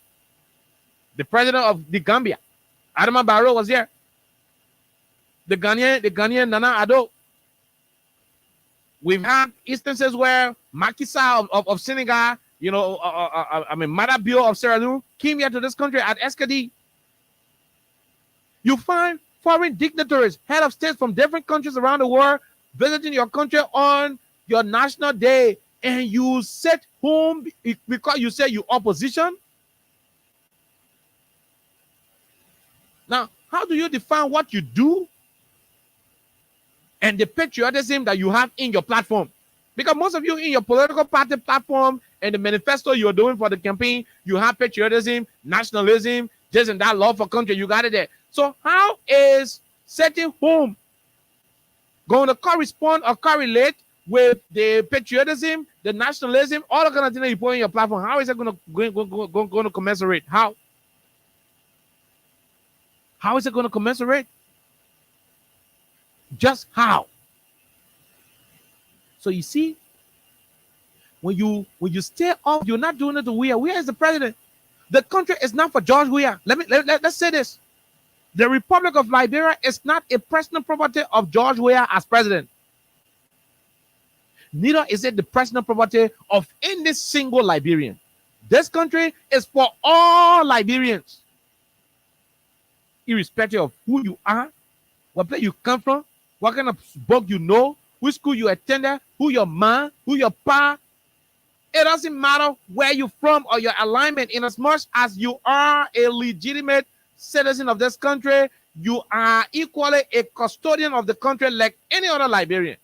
The president of the Gambia, Adama Barrow, was here. The Ghanaian Nana Addo. We've had instances where Macky Sall of Senegal, Mada Bio of Sierra Leone came here to this country at SKD. You find foreign dignitaries, head of states from different countries around the world visiting your country on your national day, and you sit home because you say you opposition. Now, how do you define what you do and the patriotism that you have in your platform? Because most of you in your political party platform and the manifesto you're doing for the campaign, you have patriotism, nationalism, this and that, love for country, you got it there. So how is sitting home going to correspond or correlate with the patriotism, the nationalism, all the kind of things that you put in your platform? How is it going to commensurate? How is it going to commensurate? Just how? So you see, when you stay up, you're not doing it to Weah. Weah is the president. The country is not for George Weah. Let's say this. The Republic of Liberia is not a personal property of George Weah as president. Neither is it the personal property of any single Liberian. This country is for all Liberians, irrespective of who you are, what place you come from, what kind of book you know, which school you attended, who your mom, who your pa. It doesn't matter where you're from or your alignment, in as much as you are a legitimate citizen of this country, you are equally a custodian of the country like any other Liberian.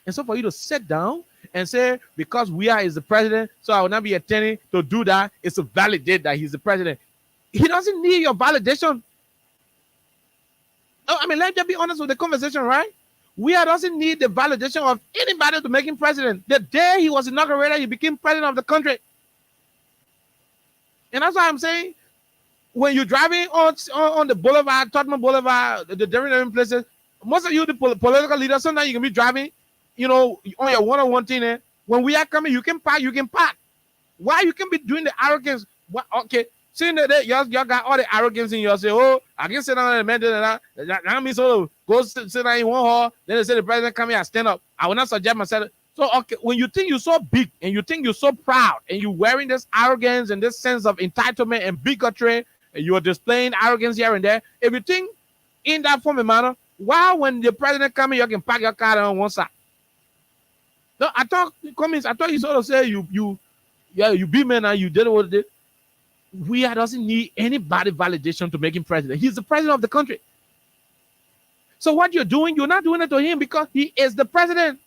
And so for you to sit down and say, because Weah is the president, so I will not be attending to do that, it's to validate that he's the president. He doesn't need your validation. No, I mean, let's just be honest with the conversation, right? Weah doesn't need the validation of anybody to make him president. The day he was inaugurated, he became president of the country. And that's why I'm saying, when you're driving on the boulevard, Tottenham Boulevard, the different places, most of you, the political leaders, sometimes you can be driving, you know, on your one-on-one thing. Eh? When we are coming, you can park. Why you can be doing the arrogance? What, okay, seeing that y'all got all the arrogance in you, say, oh, I can sit down and man, that means so go sit down in one hall. Then they say the president come here, I stand up. I will not suggest myself. So okay, when you think you're so big and you think you're so proud and you're wearing this arrogance and this sense of entitlement and bigotry, and you are displaying arrogance here and there, if you think in that form and manner, why when the president come in, you can park your car on one side? No, I thought you sort of say you be man and you did what it did. Weah doesn't need anybody validation to make him president. He's the president of the country. So what you're doing, you're not doing it to him because he is the president.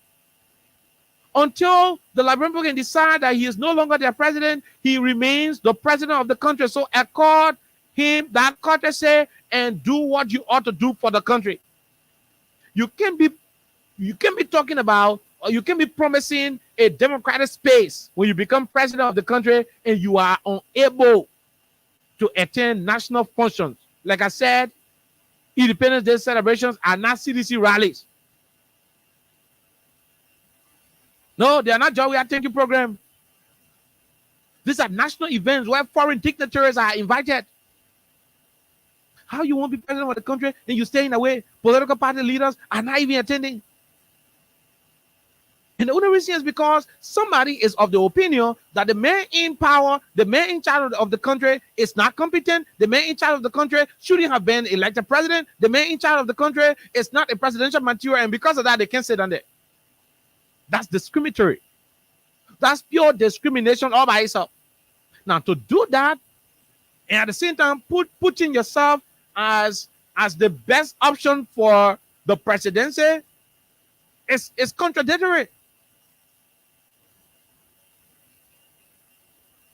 Until the Liberian people can decide that he is no longer their president, he remains the president of the country. So accord him that courtesy and do what you ought to do for the country. You can be talking about, or you can be promising a democratic space when you become president of the country and you are unable to attend national functions. Like I said, Independence Day celebrations are not CDC rallies. No, they are not George Weah Thank You program. These are national events where foreign dignitaries are invited. How you want to be president of the country and you staying away? Political party leaders are not even attending. And the only reason is because somebody is of the opinion that the man in power, the man in charge of the country is not competent. The man in charge of the country shouldn't have been elected president. The man in charge of the country is not a presidential material. And because of that, they can't sit down there. That's discriminatory. That's pure discrimination all by itself. Now, to do that, and at the same time, putting yourself as the best option for the presidency is contradictory.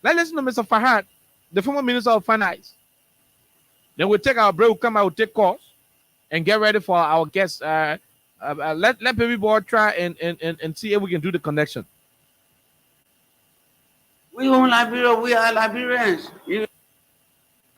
Let's listen to Mr. Fahad, the former Minister of Finance. Then we'll take our break, we'll come out, we'll take calls, and get ready for our guests. Let Baby Boy try and see if we can do the connection. We own Liberia, we are Liberians.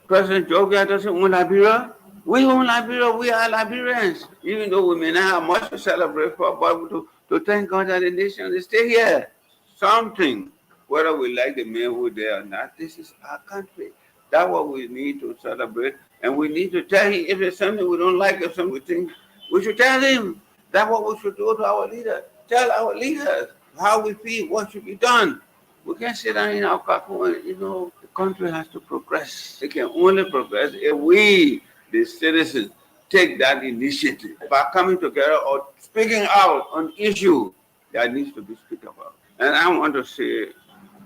President George Weah doesn't own Liberia. We own Liberia, we are Liberians. Even though we may not have much to celebrate for, but to thank God that the nation is still here. Something. Whether we like the man who there or not, this is our country. That's what we need to celebrate. And we need to tell him if there's something we don't like, if something we think, we should tell him. That's what we should do to our leaders. Tell our leaders how we feel, what should be done. We can't sit down in our car and, the country has to progress. It can only progress if we, the citizens, take that initiative by coming together or speaking out on issues that needs to be spoken about. And I want to say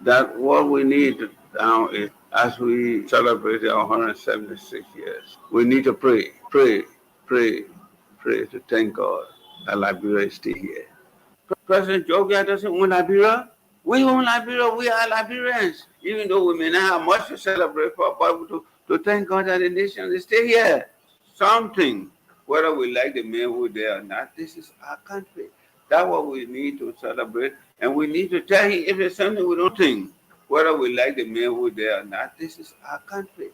that what we need now is, as we celebrate our 176 years, we need to pray to thank God that Liberia is still here. President George Weah doesn't own Liberia. We own Liberia, we are Liberians. Even though we may not have much to celebrate for, but to thank God that the nation is still here. Something, whether we like the man who there or not, this is our country. That's what we need to celebrate. And we need to tell him if there's something we don't think, whether we like the man who there or not, this is our country.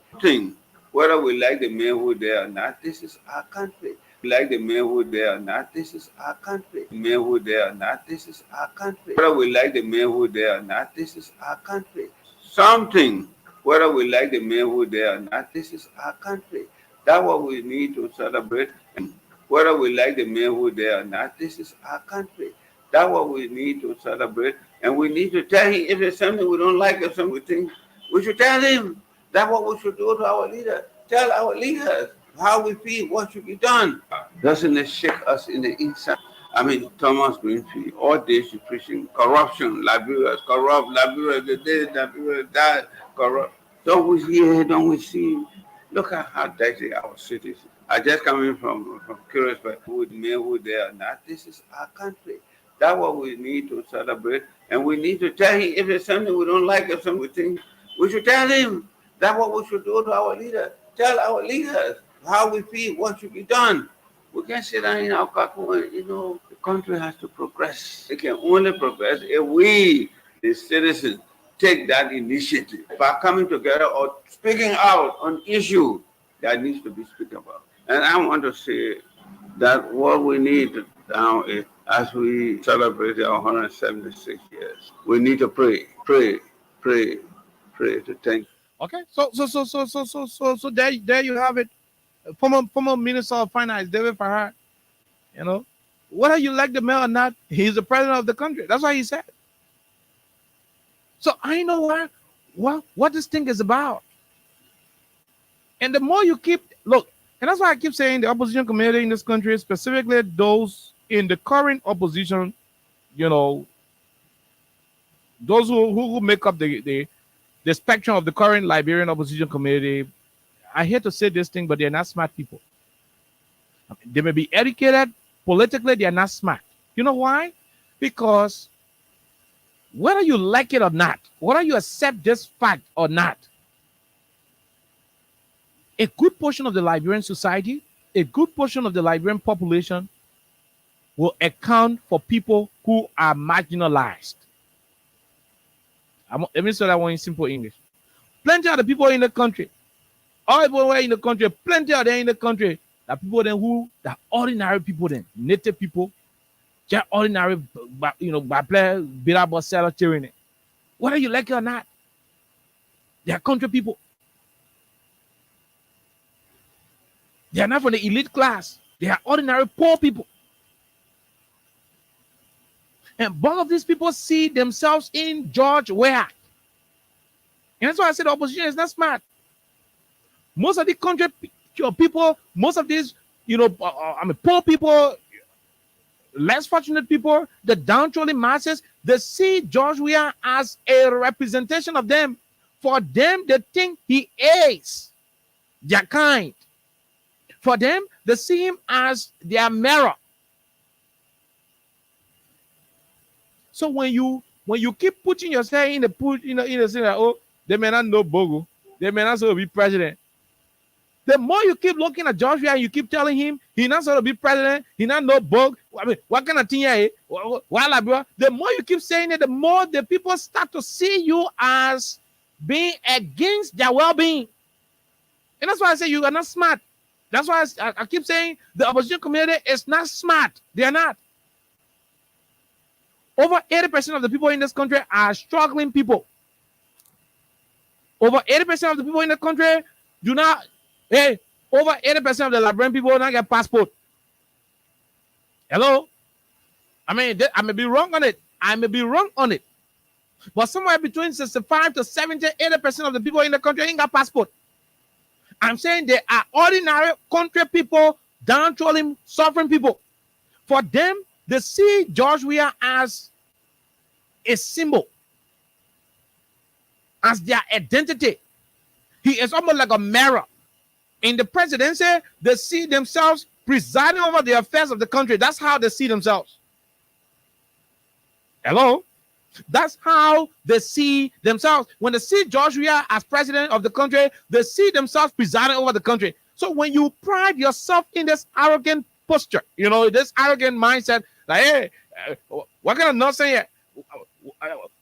Whether we like the man who there or not, this is our country. Like the man who they are not, this is our country. Men who they are not, this is our country. Whether we like the men who they are not, this is our country. Something, whether we like the men who they are not, this is our country. That's what we need to celebrate. And whether we like the men who they are not, this is our country. That's what we need to celebrate. And we need to tell him if there's something we don't like or something we think, we should tell him. That's what we should do to our leader. Tell our leaders how we feel, what should be done. Doesn't it shake us in the inside? I mean, Thomas Greenfield, all day she's preaching corruption, Liberia is corrupt, Liberia is dead, Liberia is died, corrupt. Don't we hear, don't we see? Look at how dirty our cities. I just coming from curious, but with men who they are not, this is our country. That's what we need to celebrate. And we need to tell him if there's something we don't like or something we think, we should tell him. That's what we should do to our leader. Tell our leaders how we feel, what should be done. We can't sit down in our cacophony and, the country has to progress. It can only progress if we, the citizens, take that initiative by coming together or speaking out on issues that needs to be spoken about. And I want to say that what we need now is, as we celebrate our 176 years, we need to pray to thank. Okay, so there you have it. Former Minister of Finance, David Farrar, whether you like the man or not, he's the president of the country. That's what he said. So I know what this thing is about. And the more you look, and that's why I keep saying the opposition community in this country, specifically those in the current opposition, those who make up the spectrum of the current Liberian opposition community. I hate to say this thing, but they're not smart people. They may be educated, politically, they're not smart. You know why? Because whether you like it or not, whether you accept this fact or not, a good portion of the Liberian society, a good portion of the Liberian population will account for people who are marginalized. Let me say that one in simple English. Plenty of the people in the country, all people who are in the country, plenty of them in the country, the people then who, the ordinary people then, native people, just ordinary, by play, bitter, seller, tyranny. Whether you like it or not, they are country people. They are not from the elite class. They are ordinary poor people. And both of these people see themselves in George Weah. And that's why I said the opposition is not smart. Most of the country people, most of these, poor people, less fortunate people, the downtrodden masses, they see George Weah as a representation of them. For them, they think he is their kind. For them, they see him as their mirror. So when you keep putting yourself in the saying that, oh, they may not know Bogo, they may not be president. The more you keep looking at George Weah and you keep telling him he not supposed to be president, he not know Bogo. I mean, what kind of thing here? The more you keep saying it, the more the people start to see you as being against their well-being. And that's why I say you are not smart. That's why I keep saying the opposition community is not smart. They are not. Over 80% of the people in this country are struggling people. Over 80% of the people in the country do not. Hey, over 80% of the Liberian people do not get passport. Hello? I mean, I may be wrong on it. But somewhere between 65 to 70, 80% of the people in the country ain't got passport. I'm saying they are ordinary country people, downtrodden, suffering people. For them, they see George Weah as a symbol, as their identity. He is almost like a mirror. In the presidency, they see themselves presiding over the affairs of the country. That's how they see themselves. Hello? That's how they see themselves. When they see George Weah as president of the country, they see themselves presiding over the country. So when you pride yourself in this arrogant posture, this arrogant mindset, like, hey, what kind of nonsense here?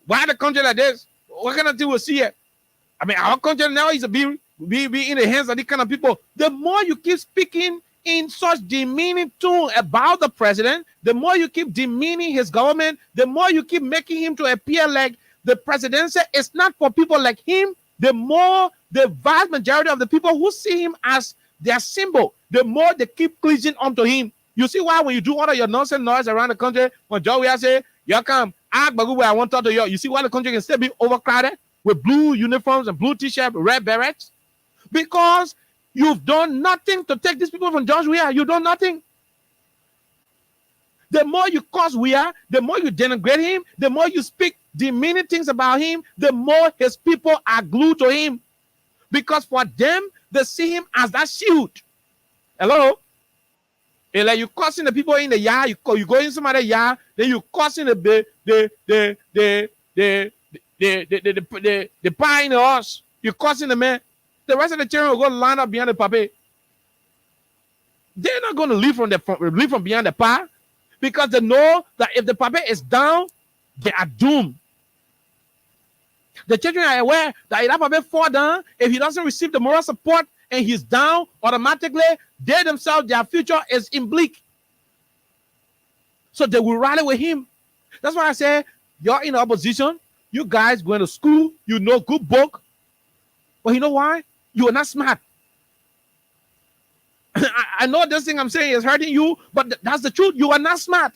Why the country like this? What kind of thing we see here? I mean, our country now is be in the hands of these kind of people. The more you keep speaking in such demeaning tone about the president, the more you keep demeaning his government, the more you keep making him to appear like the presidency is not for people like him, the more the vast majority of the people who see him as their symbol, the more they keep clinging onto him. You see why when you do all of your nonsense noise around the country, when Joe Weah say, you come, I want to talk to you. You see why the country can still be overcrowded with blue uniforms and blue t-shirts, red berets? Because you've done nothing to take these people from George Weah. You've done nothing. The more you curse Weah, the more you denigrate him, the more you speak demeaning things about him, the more his people are glued to him. Because for them, they see him as that shield. Hello? And like you cursing the people in the yard, you go in some other yard, then you cursing the pie in the horse. You cursing the man. The rest of the children will go line up behind the puppy. They're not going to leave from behind the pie because they know that if the puppy is down, they are doomed. The children are aware that if that puppy fall down, if he doesn't receive the moral support and he's down, automatically they themselves, their future is in bleak. So they will rally with him. That's why I say you're in opposition. You guys going to school, you know good book. But you know why? You are not smart. I know this thing I'm saying is hurting you, but that's the truth. You are not smart.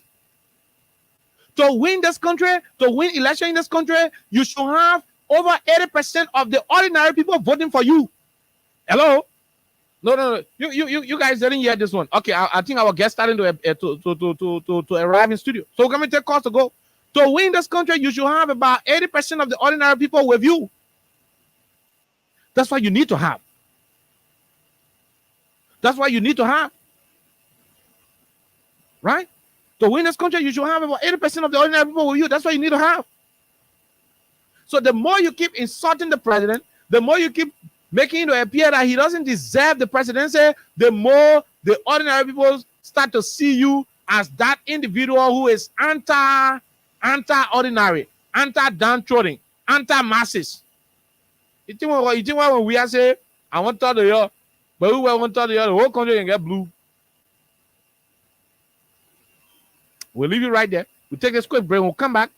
To win this country, to win election in this country, you should have over 80% of the ordinary people voting for you. Hello? No. You guys didn't hear this one. Okay, I think our guest starting to arrive in studio. So we're going to take calls to go. To win this country, you should have about 80% of the ordinary people with you. That's what you need to have. That's what you need to have. Right? To win this country, you should have about 80% of the ordinary people with you. That's what you need to have. So the more you keep insulting the president, the more you keep making it appear that he doesn't deserve the presidency, the more the ordinary people start to see you as that individual who is anti-ordinary, anti-downtrodden, anti-masses. You think when we are saying, I want to talk to you, but we want to talk to you, the whole country can get blue. We'll leave you right there. We'll take this quick break. We'll come back.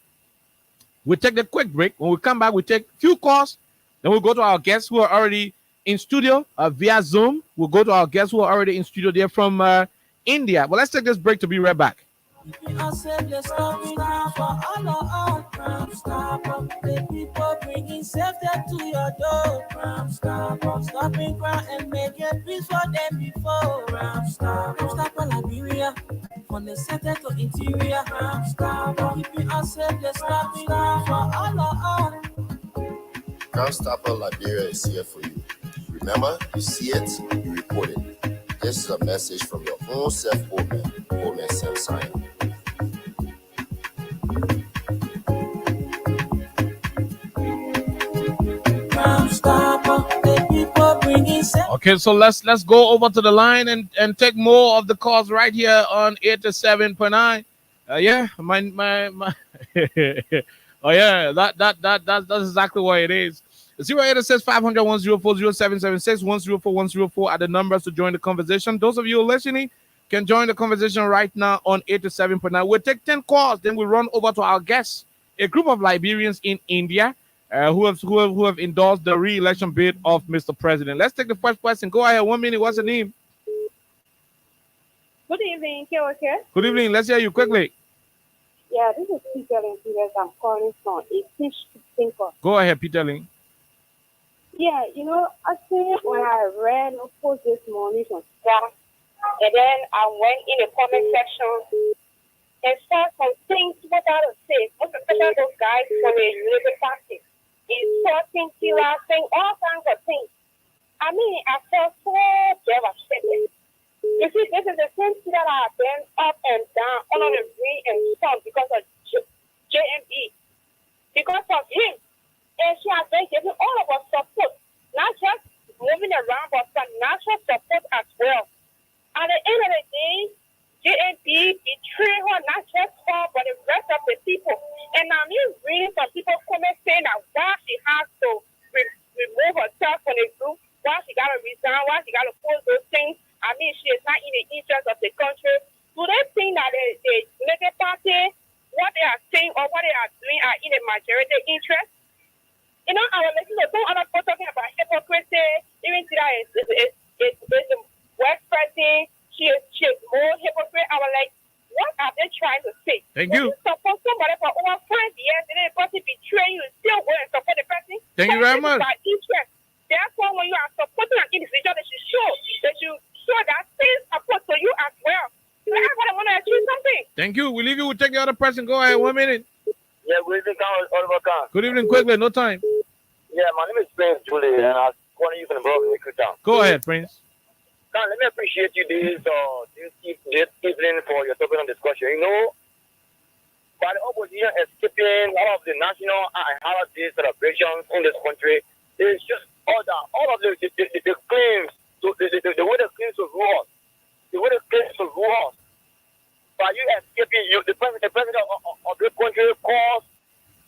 We'll take the quick break. When we come back, we'll take a few calls. Then we'll go to our guests who are already in studio via Zoom. We'll go to our guests who are already in studio. They're from India. Well, let's take this break to be right back. The people bringing safety to your door. Stopping crime and making peace for them before. Stop Liberia from the center to interior. Keeping us safe, let's stop for all. Crime Liberia is here for you. Remember, you see it, you report it. This is a message from your own Omen Sam Sanya. Okay, so let's go over to the line and take more of the calls right here on 87.9. Yeah, my oh yeah, that's exactly what it is. 0886 500 1040 776 104 104 are the numbers to join the conversation. Those of you listening can join the conversation right now on 87.9. We'll take 10 calls, then we'll run over to our guests, a group of Liberians in India who have endorsed the re-election bid of Mr. President. Let's take the first question. Go ahead. 1 minute. What's the name? Good evening, Kewake. Good evening. Let's hear you quickly. Yeah, this is Peter Lynn Peters. I'm calling from a fish thinker. Go ahead, Peter Lynn. Yeah, actually, when I read a post this morning from staff, and then I went in the comment section and saw some things what I would say, most especially those guys from the Labour Party, insulting killer, saying all kinds of things. I mean, I felt so devastated. You see, this is the same thing that I've been up and down, all on the rain and sun because of JMB. Because of him. And she has been giving all of us support, not just moving around, but financial support as well. At the end of the day, JMB betrayed her, not just her, but the rest of the people. And I'm reading some people comment saying that why she has to remove herself from the group, why she got to resign, why she got to post those things. I mean, she is not in the What are they trying to say? Thank When you. support somebody for over 5 years and then the person betray you, still go and support the person. Thank you very much. By interest. Therefore, when you are supporting an individual, they should show that same support to you as well. Everybody want to achieve something. Thank you. We leave you. We'll take the other person. Go ahead. 1 minute. Yeah, good evening, Oliver Khan. Good evening. Quickly. No time. Yeah, my name is Prince Julie, and I'm calling you from the Brooklyn Town. Go ahead, Prince. Khan, let me appreciate you this evening for your topic on discussion. You know, by the opposition escaping all of the national and holiday celebrations in this country, it's just all of the claims, the way the claims to rule us, the way the claims to rule us. By you escaping, the president of the country calls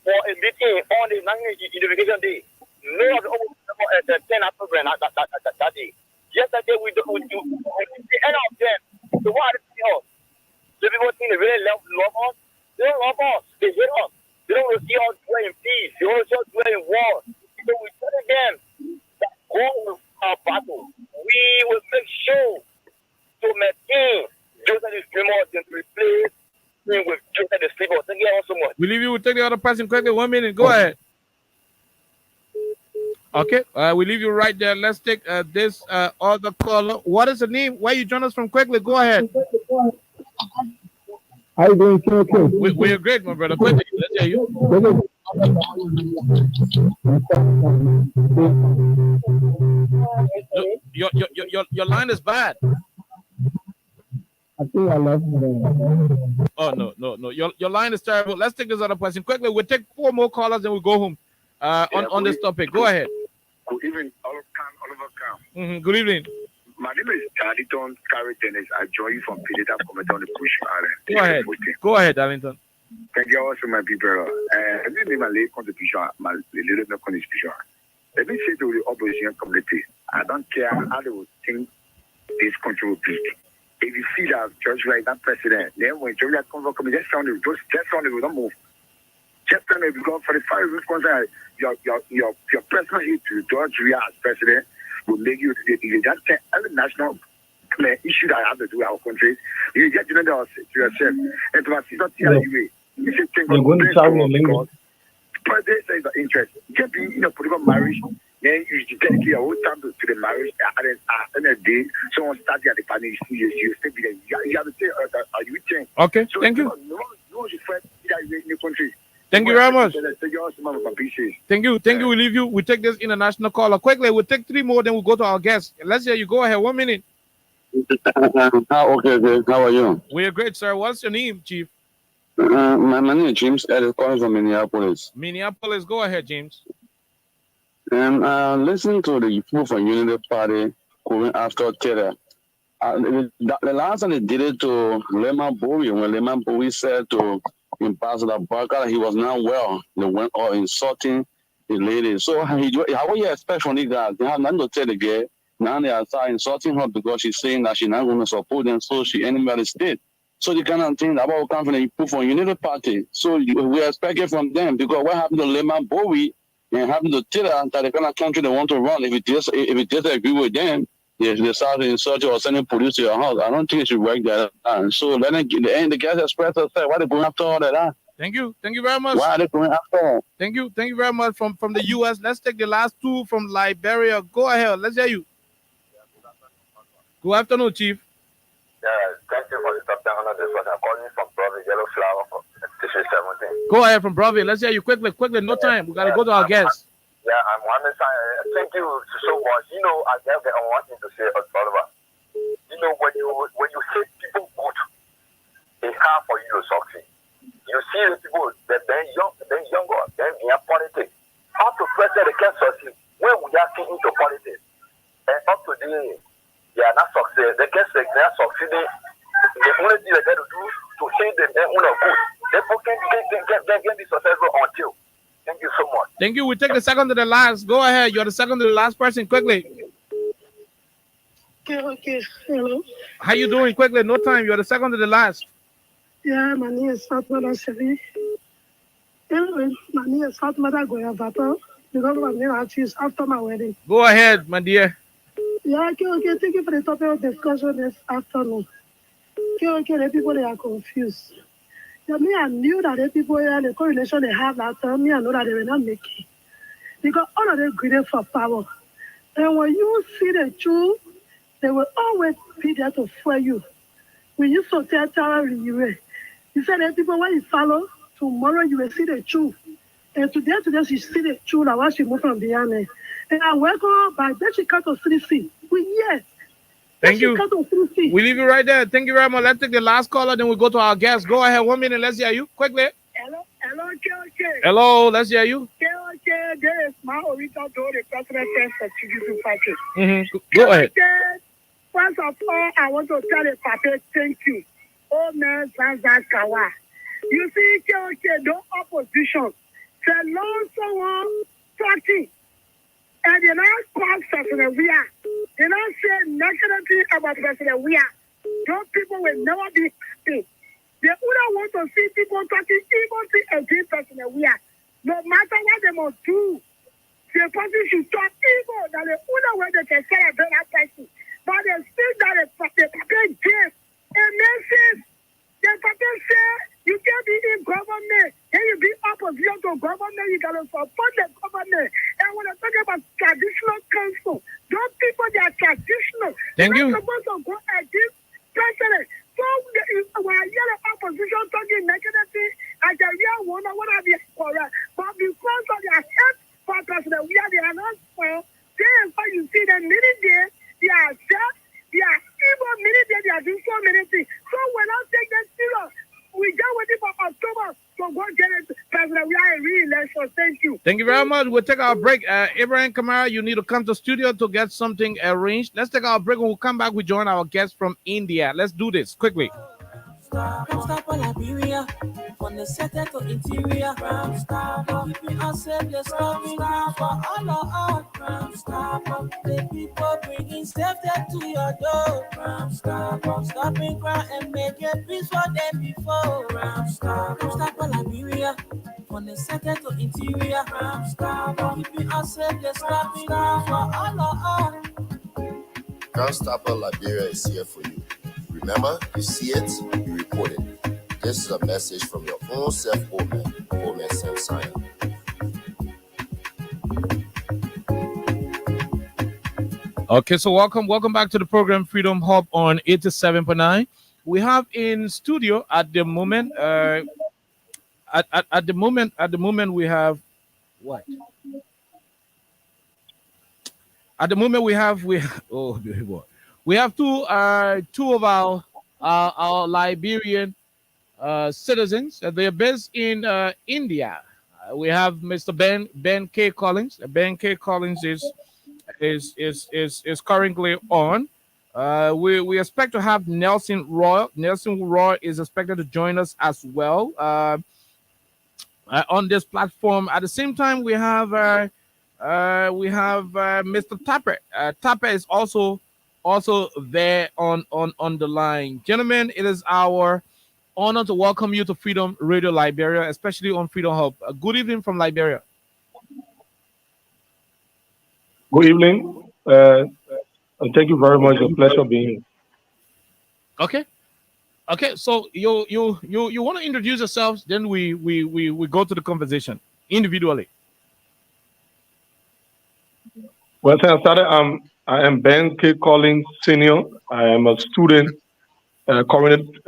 for a meeting on the National Unification Day. No of the opposition at the 10 program that day. Yesterday, we the end of them. So what are they us? The people think they really love us. They don't love us. They hate us. They don't see us dwell in peace. They don't see us dwell in war. So we tell them that go with our battle. We will make sure to maintain Joseph the Dreamer and replace him with Joseph the Sleeper. Thank you all so much. We leave you. We'll take the other person quickly. 1 minute. Go ahead. Okay. We leave you right there. Let's take this other caller. What is the name? Where you join us from? Quickly. Go ahead. How you doing? Okay. We're great, my brother. Quickly. Let's hear you. Your line is bad. I think I lost them. Oh no. Your line is terrible. Let's take this other person quickly. We'll take 4 more callers, then we'll go home. On this topic. Go ahead. Good evening, Oliver Khan. Good evening. My name is Darlington Carrie Dennis. I join you from Pineda Comment on the Bush Island. Go ahead, Darlington. Thank you also, my people. Let me make my late contribution, my little contribution. Let me say to the opposition community, I don't care how they will think this country will be. If you see that George Wright, that president, then when George Wright comes up, just sound it, we don't move. Just tell me, because for the 5 years contract, your personal hit to George Weah as president will make you just every national issue that I have to do with our country. You get to know to yourself. And to assist you should think of because president says the interest. You can be in a political marriage, then you dedicate your whole time to the marriage, and then a day, someone starting at the family, you think you have to say, are you change? Okay, so thank you. No one should fight in your country. Thank you very much. Thank you. We leave you. We take this international caller quickly. We'll take 3 more, then we'll go to our guests. Let's hear you. Go ahead. 1 minute. Okay. How are you? We're great, sir. What's your name, Chief? My name is James Ellis, calling from Minneapolis. Minneapolis. Go ahead, James. And listen to the people from Unity Party going after Taylor. The last time they did it to Lehman Bowie, when Lehman Bowie said to Ambassador Barker he was not well, they went all insulting the lady. So how would you expect from these guys? They have nothing to tell the girl. Now they are starting insulting her because she's saying that she's not going to support them, so she anybody state. So the kind of thing about confidence you put for Unity Party. So we expect it from them because what happened to Lehman Bowie and happened to Taylor, that the kind of country they want to run, if it disagree with them, they start to insult you or sending police to your house. I don't think it should work that out. So then the guys express themselves. Why are they going after all that? Thank you very much. Why are they going after? Thank you very much from the U.S. Let's take the last 2 from Liberia. Go ahead. Let's hear you. Good afternoon, Chief. Yeah, thank you for the top down on this one. I'm calling from Brother Yellow Flower from District 17. Go ahead from Bravo. Let's hear you quickly. No time. We gotta go to our guests. Yeah, I'm Mohammed Sai. Thank you so much. You know, I have one thing to say, Oliver. You know, when you say people good, it's hard for you to succeed. You see the people that they're younger, they're in politics. How to president they can succeed when we are into politics. And up to the they are not succeeding. They are succeeding. The only thing they got to do to say them they're good. They can be successful until. Thank you so much. Thank you. We take the second to the last. Go ahead. You're the second to the last person. Quickly. Okay. Hello. How you doing? Quickly. No time. You're the second to the last. Yeah, my name is Fatmata Sevi. Anyway, my name is Fatmata Goyavato. Because my name actually is after my wedding. Go ahead, my dear. Yeah, okay. Thank you for the topic of discussion this afternoon. Okay, the people, they are confused. Yeah, me, I knew that the people here, the correlation they have that time, me, I know that they will not make it. Because all of them greedy for power. And when you see the truth, they will always be there to fool you. When you so tell you said that people, when you follow, tomorrow you will see the truth. And today you see the truth that once you move from the army. And I welcome by Jessica to 3C. Yes. Thank you. We leave you right there. Thank you very much. Let's take the last caller, then we go to our guest. Go ahead, 1 minute. Let's hear you quickly. Hello. Hello, let's hear you. There is my original door, the president of TGC Party. Go ahead. First of all, I want to tell the Papa thank you. Oh man, Zanzakawa. You see, no opposition. The Lord someone talking. And they not call President we are. They not say negative thing about President we are. Those people will never be happy. They wouldn't want to see people talking evil thing against President we are. No matter what they must do, the person should talk evil. That the only way they can celebrate that person. But they still that the Papa gave a message. The Papa say you can't be in government. Then you be opposition to government. You gotta support the government. And when I talk about traditional council, those people they are traditional. Thank you. They're supposed to go against president. So when I hear the opposition talking negatively, I can hear one or one of the correct. But because of their hate for president, we are not for. Then why you see them many days, they are dead, they are evil, many days, they are doing so many things. So when I take them serious, we just waiting for October to go get it. President, we are in re-election. Thank you. Thank you very much. We'll take our break. Abraham Kamara, you need to come to studio to get something arranged. Let's take our break. When we come back, we join our guest from India. Let's do this quickly. Stop Liberia, from the center to interior. Stop, keeping us safe, let's stop for all of us. Stop, the people bringing safety to your door. Stop, stopping crime and making peace for them before. Stop Liberia, from the center to interior. Stop, keeping us safe, let's stop for all of us. Gunstopper Liberia is here for you. Remember, you see it, you report it. This is a message from your own Omen Sam Science. Okay, so welcome back to the program Freedom Hub on 87.9. We have in studio at the moment, at the moment we have what? At the moment we have two of our Liberian citizens. They are based in India. We have Mr. Ben K. Collins. Ben K. Collins is currently on. We expect to have Nelson Roy. Nelson Roy is expected to join us as well on this platform. At the same time, we have Mr. Tapper. Tapper is also there on the line. Gentlemen, it is our honor to welcome you to Freedom Radio Liberia, especially on Freedom Hub. Good evening from Liberia. Good evening, and thank you very much. It's a pleasure being here. Okay. So you want to introduce yourselves, then we go to the conversation individually. Well, since I started, I am Ben K. Collins Senior. I am a student currently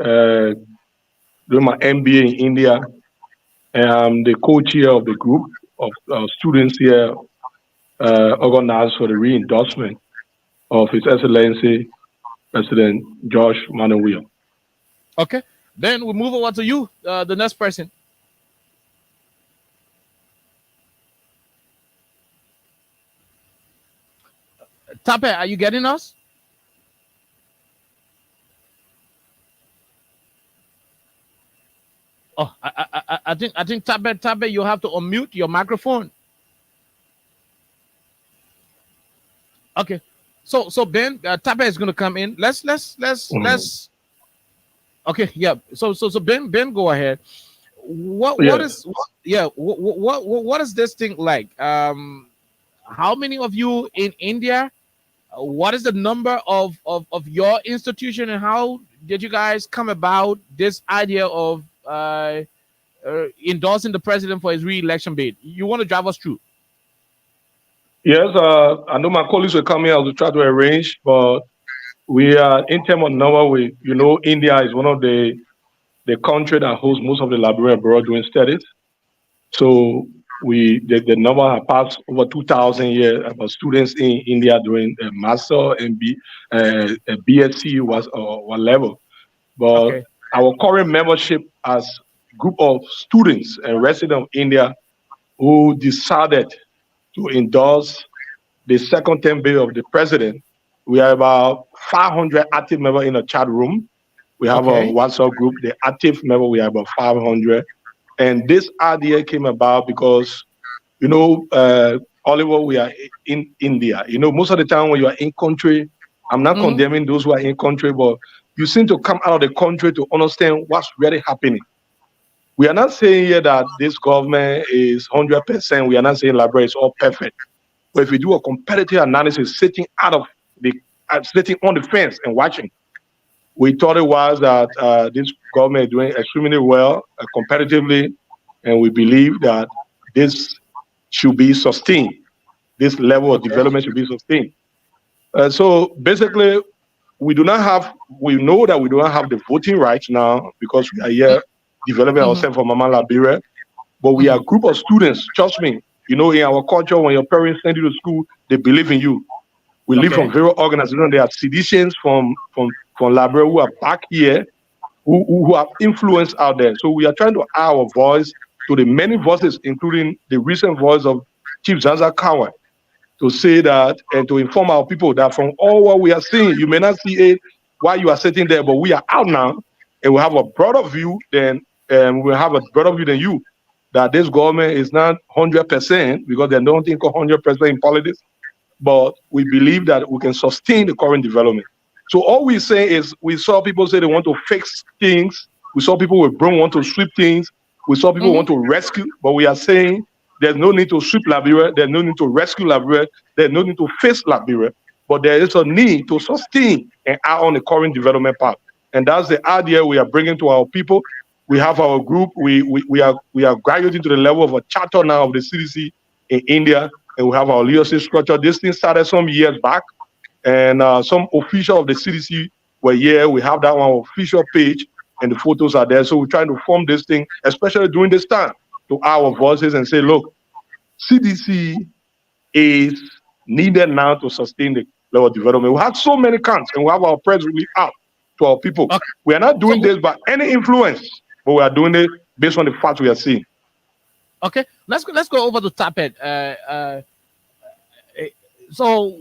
doing my MBA in India, and I'm the co-chair of the group of students here organized for the re-endorsement of His Excellency President George Manneh. Okay, then we move over to you, the next person. Tape, are you getting us? Oh, I think Tape, you have to unmute your microphone. Okay, so Ben, Tape is going to come in. Let's. Okay, yeah. So Ben, go ahead. What is this thing like? How many of you in India? What is the number of your institution, and how did you guys come about this idea of endorsing the president for his re-election bid? You want to drive us through? Yes, I know my colleagues will come here. I will try to arrange, but we are in terms of number. India is one of the country that hosts most of the Liberian abroad doing studies. So the number has passed over 2,000 years about students in India doing a master and a BSc was level. But our current membership as group of students and residents of India who decided to endorse the second term bill of the president, we have about 500 active members in a chat room. We have a WhatsApp group. The active member, we have about 500. And this idea came about because, Oliver, we are in India. Most of the time when you are in country, I'm not condemning those who are in country, but you seem to come out of the country to understand what's really happening. We are not saying here that this government is 100%. We are not saying Liberia is all perfect. But if we do a competitive analysis, sitting on the fence and watching, we thought it was that this government is doing extremely well competitively, and we believe that this should be sustained. This level of development should be sustained. So basically, we know that we don't have the voting rights now because we are here developing ourselves for Mama Liberia, but we are a group of students. Trust me, in our culture, when your parents send you to school, they believe in you. We live from various organizations. There are citizens from Liberia who are back here, who have influence out there. So we are trying to add our voice to the many voices, including the recent voice of Chief Zanza Kawa, to say that and to inform our people that from all what we are seeing, you may not see it while you are sitting there, but we are out now, and we have a broader view than you, that this government is not 100% because they don't think 100% in politics, but we believe that we can sustain the current development. So all we say is we saw people say they want to fix things. We saw people with broom want to sweep things. We saw people want to rescue, but we are saying there's no need to sweep Liberia. There's no need to rescue Liberia. There's no need to fix Liberia, but there is a need to sustain and act on the current development path. And that's the idea we are bringing to our people. We have our group. We are graduating to the level of a charter now of the CDC in India, and we have our leadership structure. This thing started some years back, and some official of the CDC were here. We have that on official page, and the photos are there. So we're trying to form this thing, especially during this time, to our voices and say, look, CDC is needed now to sustain the level of development. We have so many camps, and we have our press release out to our people. We are not doing this by any influence, but we are doing it based on the facts we are seeing. Okay, let's go over to Tapet. So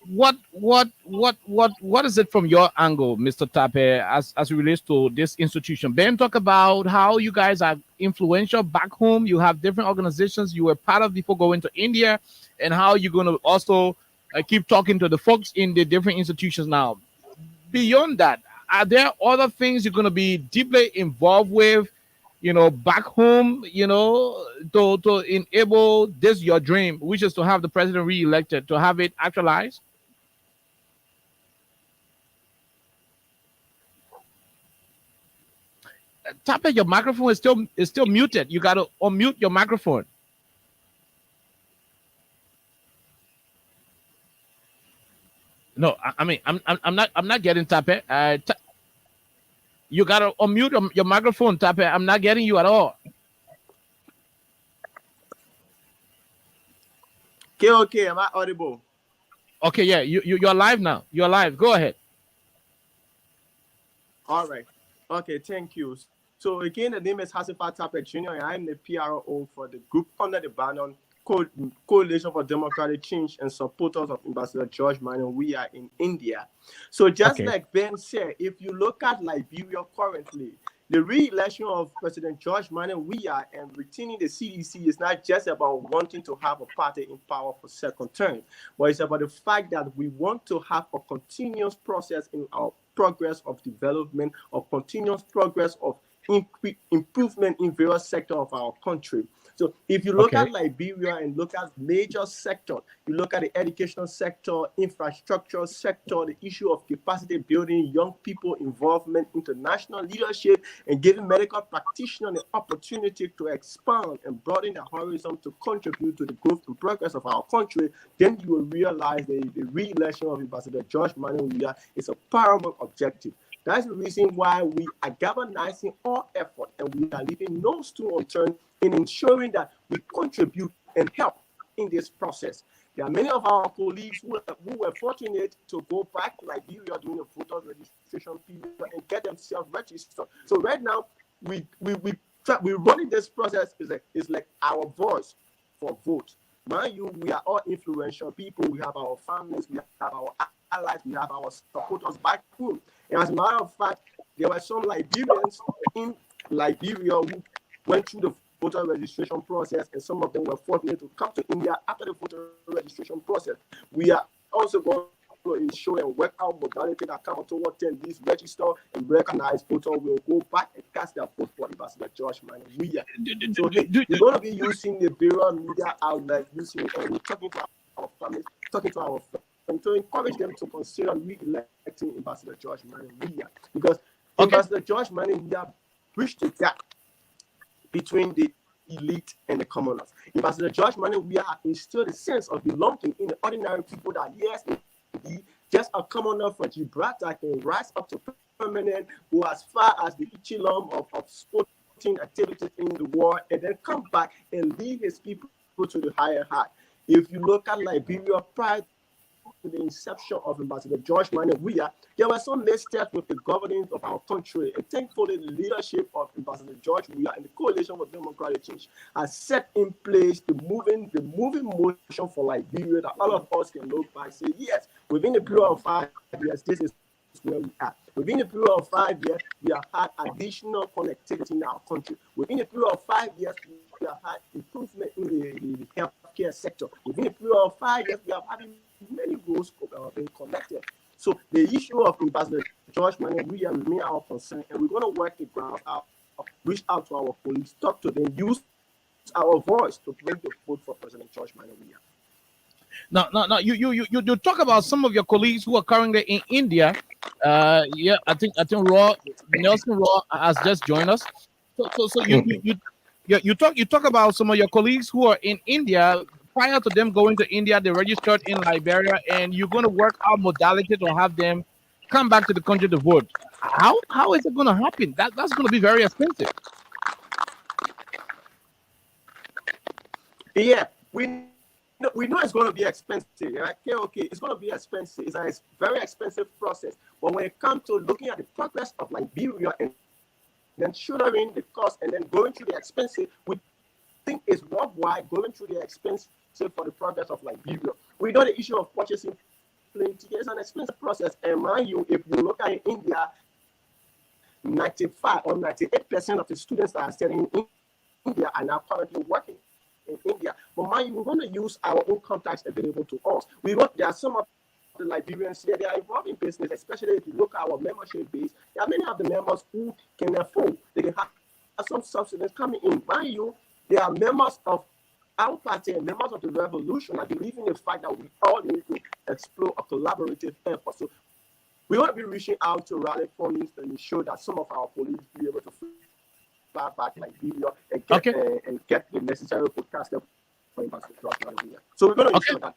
what is it from your angle, Mr. Tapet, as it relates to this institution? Ben talk about how you guys are influential back home. You have different organizations you were part of before going to India, and how you're going to also keep talking to the folks in the different institutions now. Beyond that, are there other things you're going to be deeply involved with, back home, to enable this your dream, which is to have the president re-elected, to have it actualized? Tapet, your microphone is still muted. You got to unmute your microphone. No, I mean I'm not getting Tapet. You gotta unmute your microphone, Tapet. I'm not getting you at all. Okay, am I audible? Okay, yeah, you're live now. You're live. Go ahead. All right. Okay, thank you. So again, the name is Hasifa Tapet Jr. and I'm the PRO for the group under the banner Coalition for Democratic Change and supporters of Ambassador George Manneh. We are in India. So just like Ben said, if you look at Liberia currently, the re-election of President George Manneh, we are and retaining the CDC is not just about wanting to have a party in power for second term, but it's about the fact that we want to have a continuous process in our progress of development, or continuous progress of improvement in various sectors of our country. So if you look Okay. at Liberia and look at major sector, you look at the education sector, infrastructure sector, the issue of capacity building, young people involvement, international leadership, and giving medical practitioners the opportunity to expand and broaden their horizon to contribute to the growth and progress of our country, then you will realize the re-election of Ambassador George Manneh Weah is a paramount objective. That's the reason why we are galvanizing all effort and we are leaving no stone unturned in ensuring that we contribute and help in this process. There are many of our colleagues who were fortunate to go back to Liberia during the voter registration period and get themselves registered. So right now, we running this process is like our voice for vote. Mind you, we are all influential people. We have our families, we have our allies, we have our supporters back home. And as a matter of fact, there were some Liberians in Liberia who went through the voter registration process, and some of them were fortunate to come to India after the voter registration process. We are also going to ensure and work out modality that come toward them. These register and recognize voters will go back and cast their vote for Ambassador George Manneh Weah. So we're going to be using the Bureau media outlet, talking to our families, talking to our friends, and to encourage them to consider re-electing Ambassador George Manneh Weah, because Ambassador George Manneh Weah bridged the gap between the elite and the commoners. Ambassador George Manneh Weah instilled a sense of belonging in the ordinary people that, yes, indeed, just a commoner from Gibraltar can rise up to permanent, go as far as the echelon of sporting activities in the world, and then come back and lead his people to the higher height. If you look at Liberia prior to the inception of Ambassador George Manneh Weah, there were some missteps with the governance of our country, and thankfully the leadership of Ambassador George Weah and the Coalition for Democratic Change has set in place the moving motion for Liberia that all of us can look back and say, yes, within a period of 5 years, this is where we are. Within a period of 5 years, we have had additional connectivity in our country. Within a period of 5 years, we have had improvement in the healthcare sector. Within a period of 5 years, we have had many roads being connected. So the issue of Ambassador George Manneh Weah remain our concern, and we're going to work the ground out, reach out to our police, talk to them, use our voice to bring the vote for President George Manneh Weah. Now, you talk about some of your colleagues who are currently in India. Yeah, I think Nelson Raw has just joined us. So you talk about some of your colleagues who are in India. Prior to them going to India, they registered in Liberia, and you're going to work out modality to have them come back to the country to vote. How is it going to happen? That's going to be very expensive. Yeah, we know it's going to be expensive. Right? Okay, it's going to be expensive. It's a very expensive process. But when it comes to looking at the progress of Liberia and then shouldering the cost and then going through the expenses, we think it's worthwhile going through the expense for the progress of Liberia. We know the issue of purchasing plane tickets is an expensive process. And mind you, if you look at India, 95 or 98% of the students that are studying in India are now currently working in India. But mind you, we're going to use our own contacts available to us. There are some of the Liberians here, they are involved in business, especially if you look at our membership base. There are many of the members who can afford, they can have some subsidies coming in. Mind you, they are members of our party and members of the revolution. I believe in the fact that we all need to explore a collaborative effort. So we want to be reaching out to rally fundings to ensure that some of our police be able to fly back Liberia and get the necessary podcast for Ambassador George Manneh Weah. So we're going to ensure that.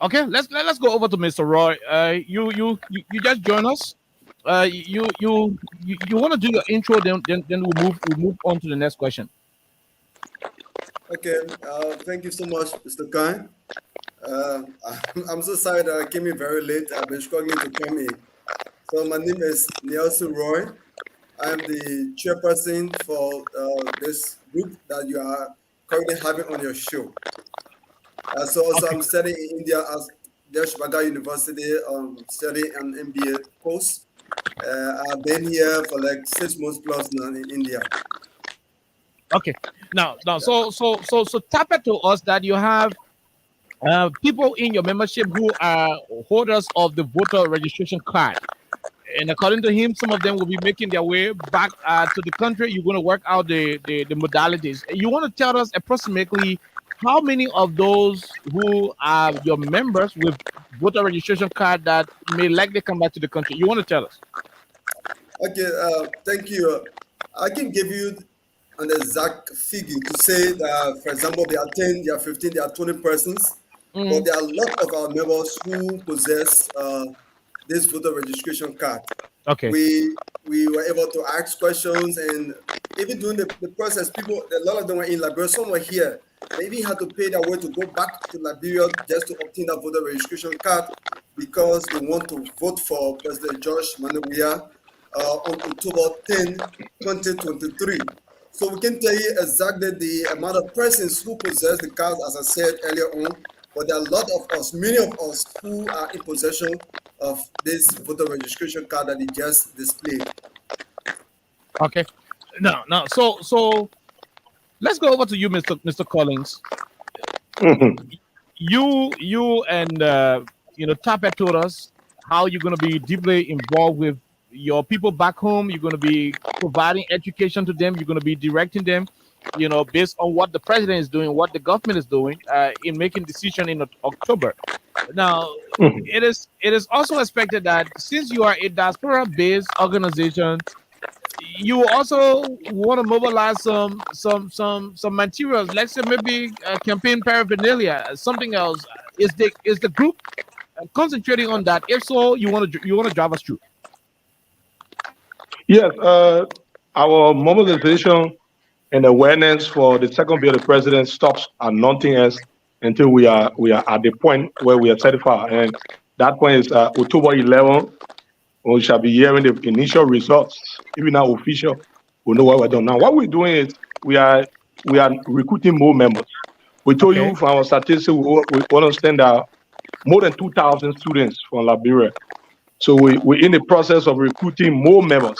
Okay, let's go over to Mr. Roy. You just joined us. You want to do your intro, then we'll move on to the next question. Okay, thank you so much, Mr. Khan. I'm so sorry that I came in very late. I've been struggling to come in. So my name is Nelson Roy. I'm the chairperson for this group that you are currently having on your show. So I'm studying in India at Deshbaga University, studying an MBA course. I've been here for like 6 months plus now in India. Okay. Now, so tap it to us that you have people in your membership who are holders of the voter registration card. And according to him, some of them will be making their way back to the country. You're going to work out the modalities. You want to tell us approximately how many of those who are your members with voter registration card that may likely come back to the country? You want to tell us? Okay, thank you. I can give you an exact figure to say that, for example, there are 10, there are 15, there are 20 persons, but there are a lot of our members who possess this voter registration card. Okay. We were able to ask questions, and even during the process, people, a lot of them were in Liberia, some were here. They even had to pay their way to go back to Liberia just to obtain that voter registration card because they want to vote for President George Manawia on October 10, 2023. So we can tell you exactly the amount of persons who possess the cards, as I said earlier on, but there are a lot of us, many of us, who are in possession of this voter registration card that he just displayed. Okay. No. So let's go over to you, Mr. Collins. You and Tapet told us how you're going to be deeply involved with your people back home. You're going to be providing education to them. You're going to be directing them, based on what the president is doing, what the government is doing in making decision in October. Now, it is also expected that since you are a diaspora-based organization, you also want to mobilize some materials, let's say maybe campaign paraphernalia, something else. Is the group concentrating on that? If so, you want to drive us through. Yes, our mobilization and awareness for the second bill of the president stops at nothing else until we are at the point where we are certified, and that point is October 11. We shall be hearing the initial results, even now official. We know what we're doing now. What we're doing is we are recruiting more members. We told you from our statistics we understand that more than 2,000 students from Liberia. So we're in the process of recruiting more members,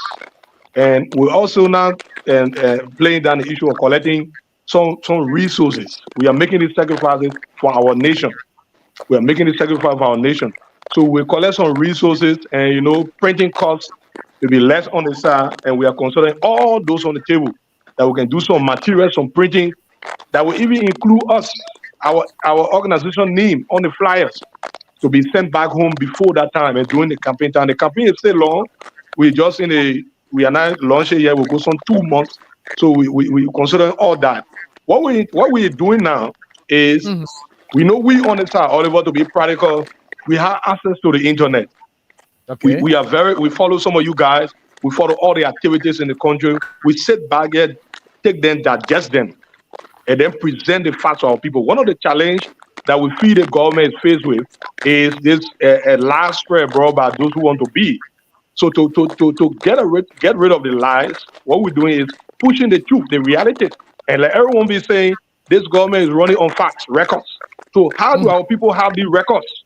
and we're also now playing down the issue of collecting some resources. We are making these sacrifices for our nation. We are making this sacrifice for our nation. So we collect some resources, and printing costs will be less on the side, and we are considering all those on the table that we can do some materials, some printing that will even include us, our organization name on the flyers to be sent back home before that time and during the campaign time. The campaign is still long. We are now launching here. We'll go some 2 months. So we consider all that. What we are doing now is we know we on the side, Oliver, to be practical. We have access to the internet. Okay. We follow some of you guys. We follow all the activities in the country. We sit back here, take them, digest them, and then present the facts to our people. One of the challenges that we feel the government is faced with is this lie spread brought by those who want to be. So to get rid of the lies, what we're doing is pushing the truth, the reality, and let everyone be saying this government is running on facts, records. So how do our people have these records?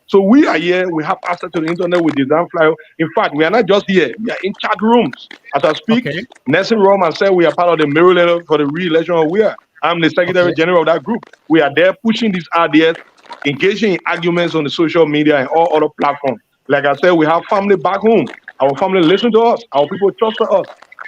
So we are here, we have access to the internet with design flyer. In fact, we are not just here, we are in chat rooms. As I speak, Nelson Roman said we are part of the mirror letter for the re-election of we are. I'm the Secretary General of that group. We are there pushing these ideas, engaging in arguments on the social media and all other platforms. Like I said, we have family back home. Our family listen to us. Our people trust us.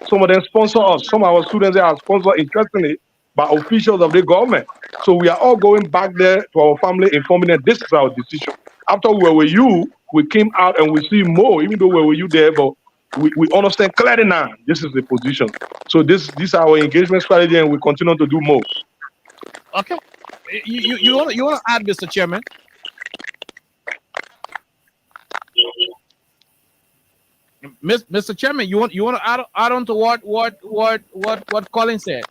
Some of them sponsor us. Some of our students are sponsored, interestingly, by officials of the government. So we are all going back there to our family, informing them this is our decision. After we were with you, we came out and we see more, even though we were with you there, but we understand clearly now this is the position. So this is our engagement strategy, and we continue to do more. Okay. You want to add, Mr. Chairman? Mr. Chairman, you want to add on to what Colin said?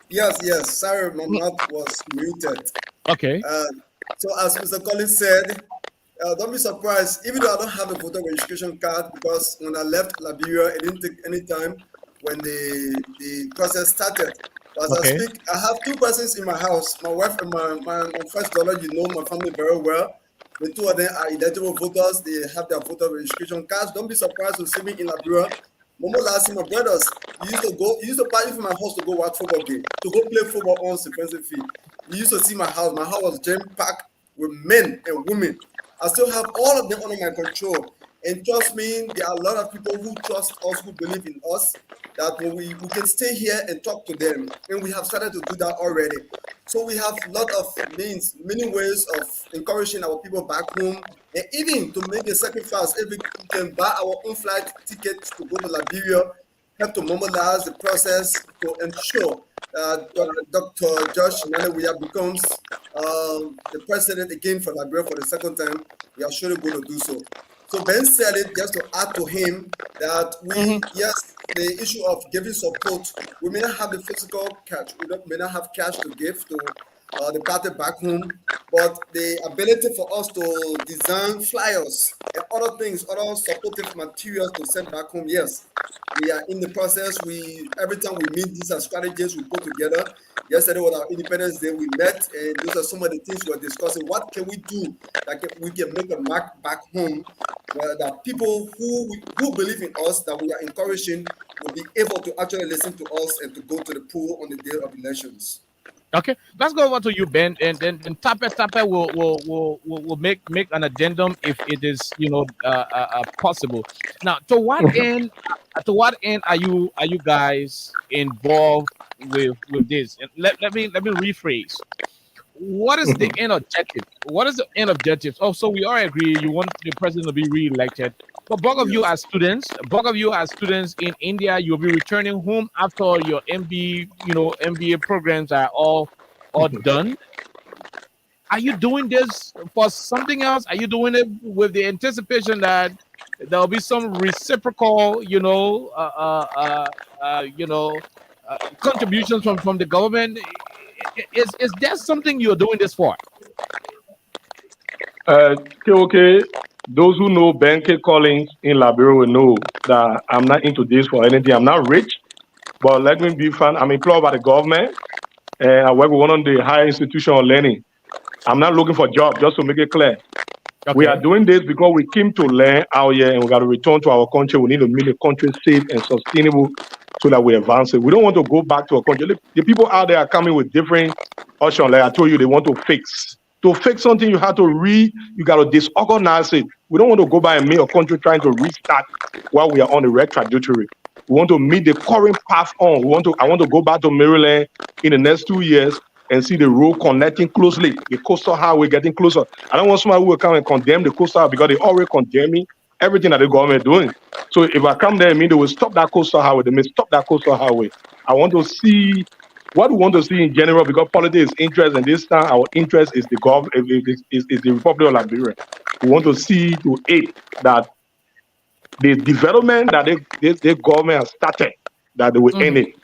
Yes. Sorry, my mouth was muted. Okay. So as Mr. Collins said, don't be surprised, even though I don't have a voter registration card, because when I left Liberia, it didn't take any time when the process started. As I speak, I have 2 persons in my house, my wife and my first daughter. You know my family very well. The 2 of them are eligible voters. They have their voter registration cards. Don't be surprised to see me in Liberia. Momo last year, my brothers used to party from my house to go watch football game, to go play football on defensive field. You used to see my house. My house was jam-packed with men and women. I still have all of them under my control. And trust me, there are a lot of people who trust us, who believe in us, that when we can stay here and talk to them. And we have started to do that already. So we have a lot of means, many ways of encouraging our people back home, and even to make a sacrifice. If we can buy our own flight tickets to go to Liberia, help to mobilize the process to ensure Dr. Josh Nanawiya becomes the president again for Liberia for the second time. We are surely going to do so. So Ben said it just to add to him that yes, the issue of giving support, we may not have the physical cash, may not have cash to give to the party back home, but the ability for us to design flyers and other things, other supportive materials to send back home, yes, we are in the process. Every time we meet, these are strategies we put together. Yesterday was our Independence Day, we met, and those are some of the things we're discussing. What can we do that we can make a mark back home, that people who believe in us, that we are encouraging, will be able to actually listen to us and to go to the poll on the day of elections. Okay, let's go over to you, Ben, and then Tape will make an addendum if it is possible. Now, to what end are you guys involved with this? And let me rephrase. What is the end objective? What is the end objective? Oh, so we all agree you want the president to be re-elected. But both of you are students. Both of you are students in India. You'll be returning home after your MBA programs are all done. Are you doing this for something else? Are you doing it with the anticipation that there'll be some reciprocal, contributions from the government? Is that something you're doing this for? Okay. Those who know Ben K. Collins in Liberia will know that I'm not into this for anything. I'm not rich, but let me be frank. I'm employed by the government, and I work with one of the higher institutions of learning. I'm not looking for a job, just to make it clear. Okay. We are doing this because we came to learn out here, and we got to return to our country. We need to make the country safe and sustainable so that we advance it. We don't want to go back to a country. The people out there are coming with different options. Like I told you, they want to fix. To fix something, you have to you got to disorganize it. We don't want to go by and make a country trying to restart while we are on the right trajectory. We want to meet the current path on. I want to go back to Maryland in the next 2 years and see the road connecting closely, the coastal highway getting closer. I don't want somebody who will come and condemn the coastal highway because they already condemning everything that the government is doing. So if I come there, I mean they will stop that coastal highway. They may stop that coastal highway. I want to see what we want to see in general, because politics is interest, and this time our interest is the government, is the Republic of Liberia. We want to see to aid that the development that the government has started, that they will end it,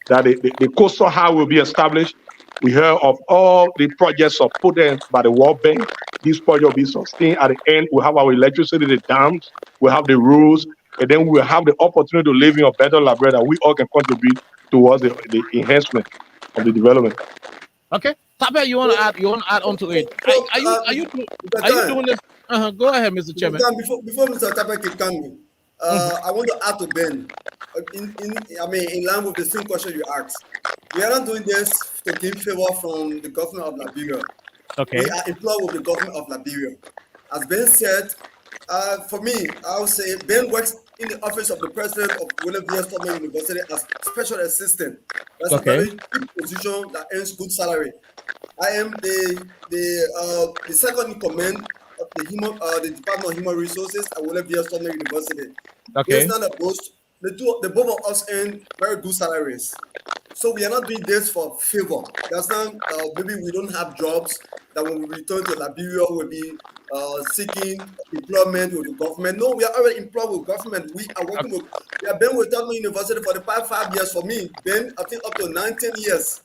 that the coastal highway will be established. We heard of all the projects supported by the World Bank. This project will be sustained. At the end, we'll have our electricity, the dams, we'll have the roads, and then we'll have the opportunity to live in a better Liberia that we all can contribute towards the enhancement of the development. Okay, Tape, you want to add on to it? Are you doing this? Go ahead, Mr. Chairman. Before Mr. Tape keep coming, I want to add to Ben. In line with the same question you asked, we are not doing this to gain favor from the government of Liberia. Okay. We are employed with the government of Liberia. As Ben said, for me, I would say Ben works in the office of the president of William V. Stockman University as special assistant. That's a very good position that earns good salary. I am the second in command of the Department of Human Resources at William V. Stockman University. Okay. It's not a post. The both of us earn very good salaries. So we are not doing this for favor. That's not maybe we don't have jobs that when we return to Liberia we'll be seeking employment with the government. No, we are already employed with government. We are working with. We have been with Stockman University for the past 5 years. For me, Ben, I think up to 19 years.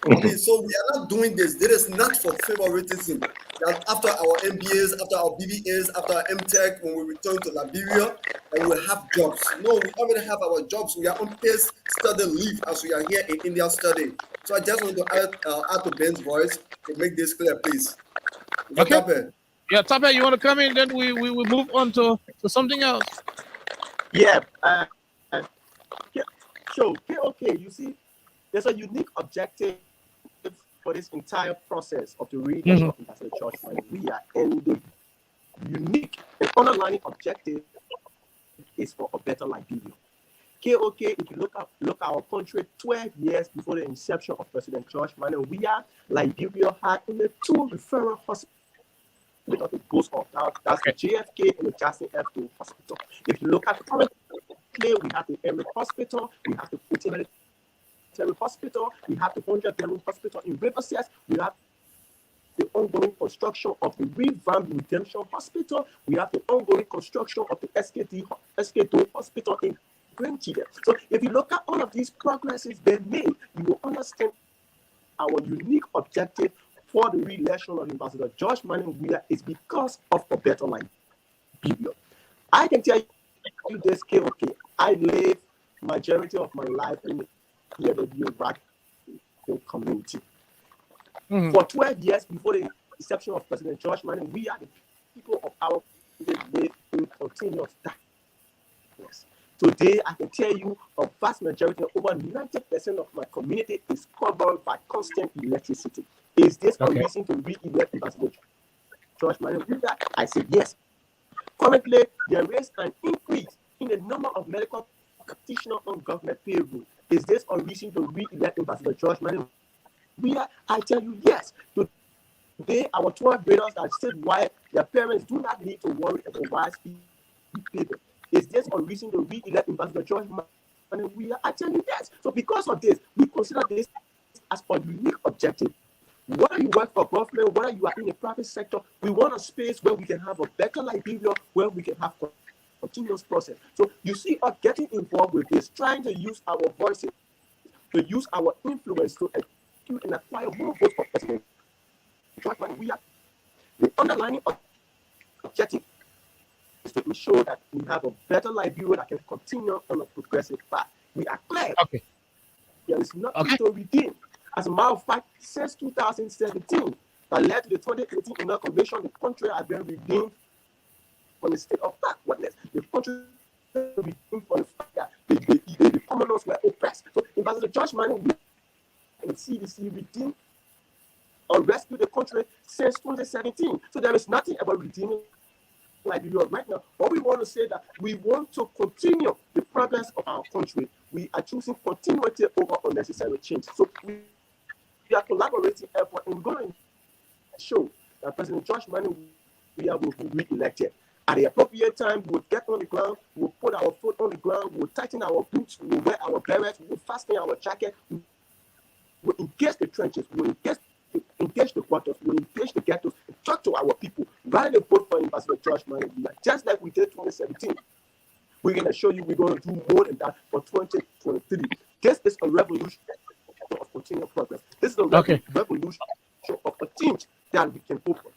Okay, so we are not doing this. This is not for favoritism. That after our MBAs, after our BBAs, after our MTech, when we return to Liberia, and we will have jobs. No, we already have our jobs. We are on pace study leave as we are here in India studying. So I just want to add to Ben's voice to make this clear, please. Okay. Yeah, Tape, you want to come in? Then we move on to something else. Yeah. Sure. Okay. You see, there's a unique objective for this entire process of the re-election of Ambassador George Weah. We are ending unique and underlying objective is for a better Liberia. KOK, if you look at our country 12 years before the inception of President George Manneh Weah, Liberia had only 2 referral hospitals to boast of. That's the JFK and the Jackson F2 hospital. If you look at currently, we have the Emory Hospital, we have the Kuti Military Hospital, we have the 100-bedroom hospital in Riverside, we have the ongoing construction of the revamped Redemption Hospital, we have the ongoing construction of the SK2 Hospital in Green Chile. So if you look at all of these progresses being made, you will understand our unique objective for the re-election of Ambassador George Manneh Weah is because of a better Liberia. I can tell you this, KOK. I live majority of my life in the black community. For 12 years before the inception of President George Manneh Weah, the people of our community live in continuous darkness. Today, I can tell you a vast majority, over 90% of my community is covered by constant electricity. Is this a reason to re-elect Ambassador George Manneh Weah? I say yes. Currently, there is an increase in the number of medical practitioners on government payroll. Is this a reason to re-elect Ambassador George Manneh Weah? I tell you yes. Today, our 12 graders that said why their parents do not need to worry about why people. Is this a reason to re-elect Ambassador George Manneh Weah? I tell you yes. So because of this, we consider this as a unique objective. Whether you work for government, whether you are in the private sector, we want a space where we can have a better Liberia, where we can have continuous process. So you see us getting involved with this, trying to use our voices, to use our influence to execute and acquire more votes for President George Manneh Weah. The underlying objective is to ensure that we have a better Liberia that can continue on a progressive path. We are clear. There is nothing to redeem. As a matter of fact, since 2017, that led to the 2018 inauguration, the country has been redeemed from the state of backwardness. The country has been redeemed from the fact that the commoners were oppressed. So Ambassador George Manneh Weah and CDC redeemed or rescued the country since 2017. So there is nothing about redeeming Liberia right now. But we want to say that we want to continue the progress of our country. We are choosing continuity over unnecessary change. So we are collaborating effort and going to show that President George Manneh Weah will be re-elected. At the appropriate time, we'll get on the ground, we'll put our foot on the ground, we'll tighten our boots, we'll wear our berets, we'll fasten our jacket, we'll engage the trenches, we'll engage the quarters, we'll engage the ghettos, and talk to our people, rather than vote for Ambassador George Manneh Weah, just like we did 2017. We're going to show you we're going to do more than that for 2023. This is a revolution of continual progress. This is a revolution of a change that we can hope for.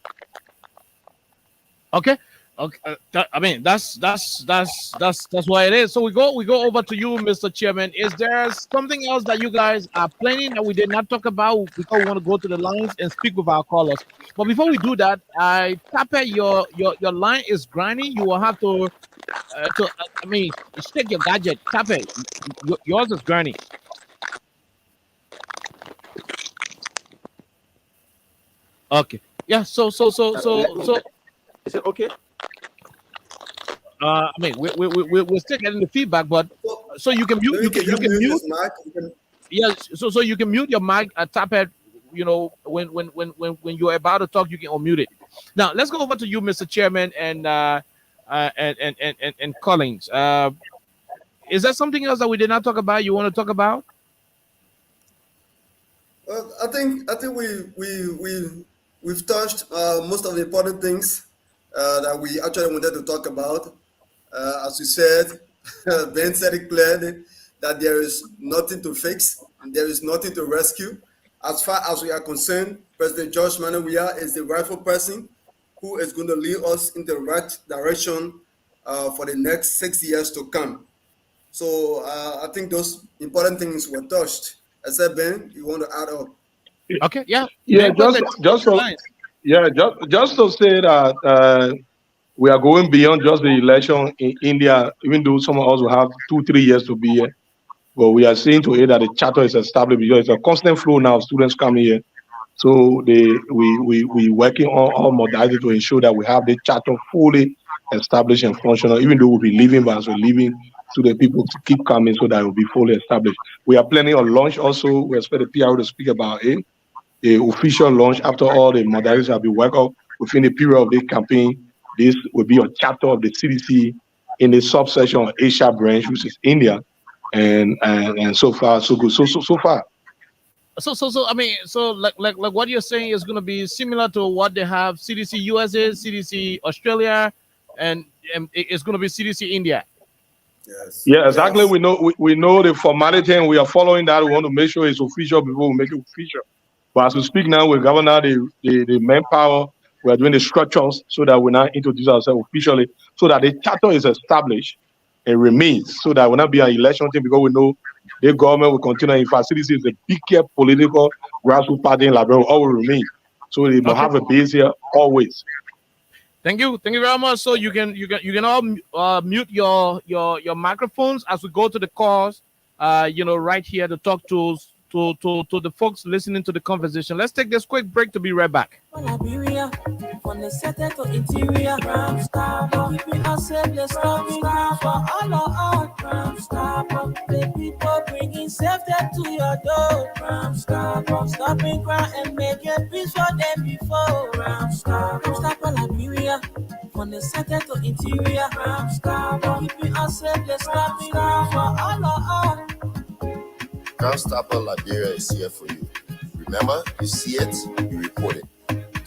I mean that's why it is. So we go over to you, Mr. Chairman. Is there something else that you guys are planning that we did not talk about because we want to go to the lines and speak with our callers? But before we do that, Tape, your line is grinding. You will have to stick your gadget. Tape, yours is grinding. Okay. Yeah. So. Is it okay? We're still getting the feedback, but so you can mute. You can mute. Yes. So you can mute your mic. Tap it. You know, when you're about to talk, you can unmute it. Now let's go over to you, Mr. Chairman, and Collins. Is there something else that we did not talk about? You want to talk about? Well, I think we've touched most of the important things that we actually wanted to talk about. As you said, Ben said it clearly that there is nothing to fix and there is nothing to rescue. As far as we are concerned, President George Manneh Weah is the rightful person who is going to lead us in the right direction for the next 6 years to come. So I think those important things were touched. I said, Ben, you want to add up? Okay, yeah. Just to say that we are going beyond just the election in India, even though some of us will have 2-3 years to be here. But we are seeing to it that the charter is established because it's a constant flow now of students coming here. So we working on all modalities to ensure that we have the charter fully established and functional, even though we'll be leaving, but as we're leaving, to the people to keep coming so that it will be fully established. We are planning on launch also. We expect the PRO to speak about it, a official launch after all the modalities have been worked out within the period of the campaign. This will be a chapter of the CDC in the subsection of Asia branch, which is India, and so far so good. So far. So I mean, so like what you're saying is going to be similar to what they have CDC USA, CDC Australia, and it's going to be CDC India. Yes. Yeah, exactly. Yes. We know the formality and we are following that. We want to make sure it's official before we make it official. But as we speak now, with Governor, the manpower, we are doing the structures so that we now introduce ourselves officially, so that the charter is established and remains, so that will not be an election thing, because we know the government will continue. In fact, CDC is a bigger political grassroots party in Liberia, all will remain. So they will have a base here always. Thank you very much. So you can all mute your microphones as we go to the calls. Right here to talk to the folks listening to the conversation. Let's take this quick break to be right back. Liberia, from the center to interior, Ram Star, keeping us safe, let's stop for all of us. Ram the people bringing safety to your door. Ram Star, stopping crime and making peace for them before. Ram Star for Liberia, from the center to interior, Ram Star, keeping us safe, let's stop for all of us. Crime Stopper Liberia is here for you. Remember, you see it, you report it.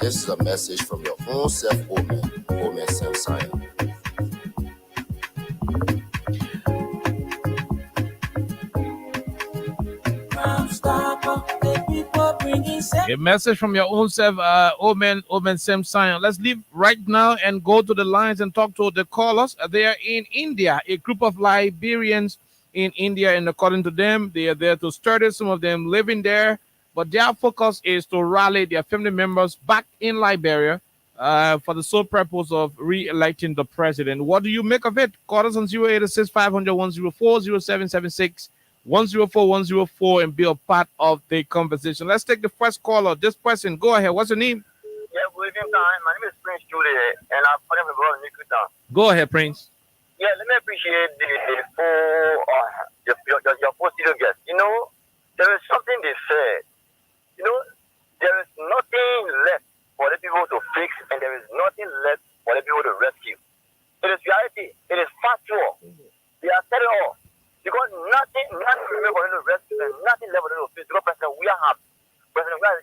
This is a message from your own self, Omen Sam Sion. A message from your own self, Omen Sam Sion. Let's leave right now and go to the lines and talk to the callers. They are in India, a group of Liberians in India, and according to them, they are there to study. Some of them living there, but their focus is to rally their family members back in Liberia for the sole purpose of re-electing the president. What do you make of it? Call us on 086-500-104, 0776-104-104, and be a part of the conversation. Let's take the first caller. This person, go ahead. What's your name? Yeah, good evening, my name is Prince Juliet, and I'm calling from Nicotan. Go ahead, Prince. Yeah, let me appreciate your positive guest. There is something they said. There is nothing left for the people to fix, and there is nothing left for the people to rescue. It is reality. It is factual. They are said it all. Because nothing remains for them to rescue, and nothing left for them to fix. Because President William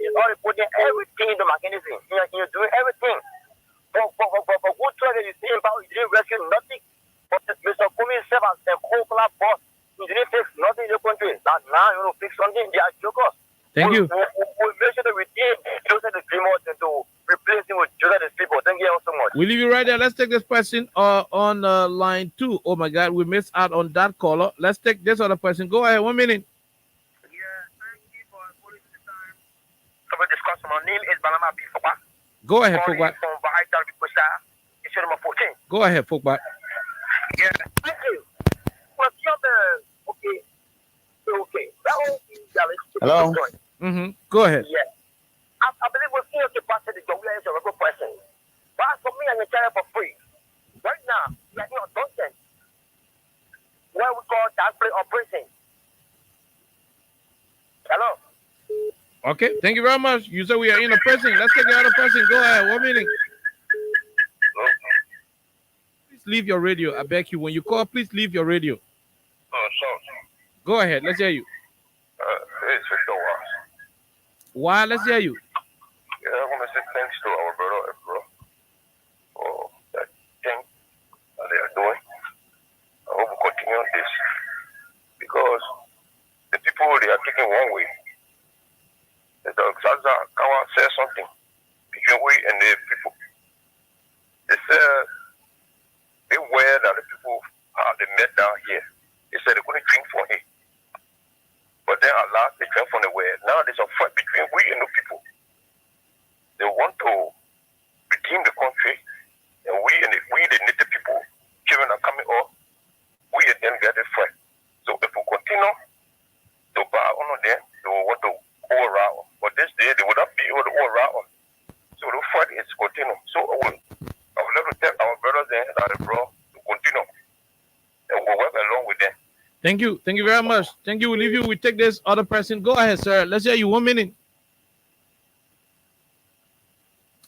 is already putting everything into mechanism. You're doing everything. For good trouble, you see him, but you didn't rescue nothing. But Mr. Kumi himself as a co-club boss, he didn't fix nothing in the country. Now you want to fix something, they are jokers. Thank you. We'll make sure that we did Joseph the Dreamer and to replace him with Joseph the Sleeper. Thank you all so much. We leave you right there. Let's take this person on line 2. Oh my God, we missed out on that caller. Let's take this other person. Go ahead, 1 minute. My name is Balama B. Fogba. Go ahead, Fogba. Go ahead, Fogba. Yeah. Okay. Hello. Go ahead. Yeah. I believe we're seeing the pastor the job is a regular person. But as for me, I'm going to tell you for free. Right now, we are in a dungeon. What we call that play operation. Hello. Okay, thank you very much. You said we are in a person. Let's take the other person. Go ahead. 1 minute. Please leave your radio. I beg you. When you call, please leave your radio. Oh, sure. Go ahead. Let's hear you. It's Victor Wars. Why? Let's hear you. Yeah, I want to say thanks to our brother Ebro for that thing that they are doing. I hope we continue this because the people, they are taking one way. The Zaza Kawa said something between we and the people. They said beware that the people they met down here. They said they're going to drink for him. But then at last they drink from the well. Now there's a fight between we and the people. They want to redeem the country, and we the native people, children are coming up. We and them get a fight. So if we continue to bow on them, they will want to go around. But this day they would not be able to go around. So the fight is continuing. So I would would like to tell our brothers there that are abroad to continue and we'll work along with them. Thank you. Thank you very much. Thank you. We'll leave you. We take this other person. Go ahead, sir. Let's hear you. 1 minute.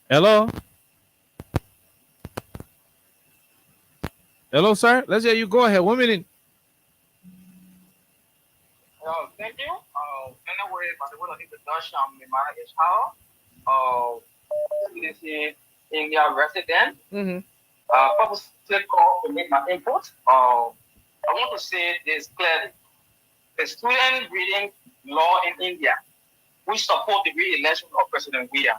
Hello. Hello, sir. Let's hear you. Go ahead. 1 minute. Thank you. Anyway, by the way of introduction, I'm Mimara Ishao. This is India resident. Purpose call to make my input. I want to say this clearly. The student reading law in India, we support the re-election of President William.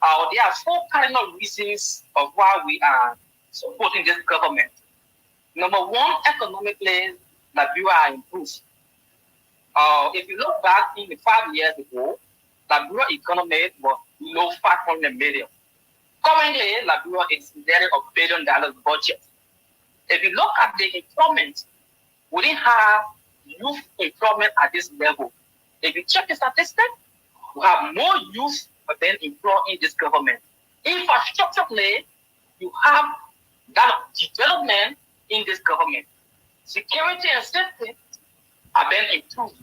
There are 4 cardinal reasons of why we are supporting this government. Number 1, economically, Liberia are improved. If you look back in the 5 years ago, Liberia economy was below 500 million. Currently, Liberia is indebted $1 billion budget. If you look at the employment, we didn't have youth employment at this level. If you check the statistics, we have more youth than employed in this government. Infrastructurally, you have that development in this government. Security and safety have been improved.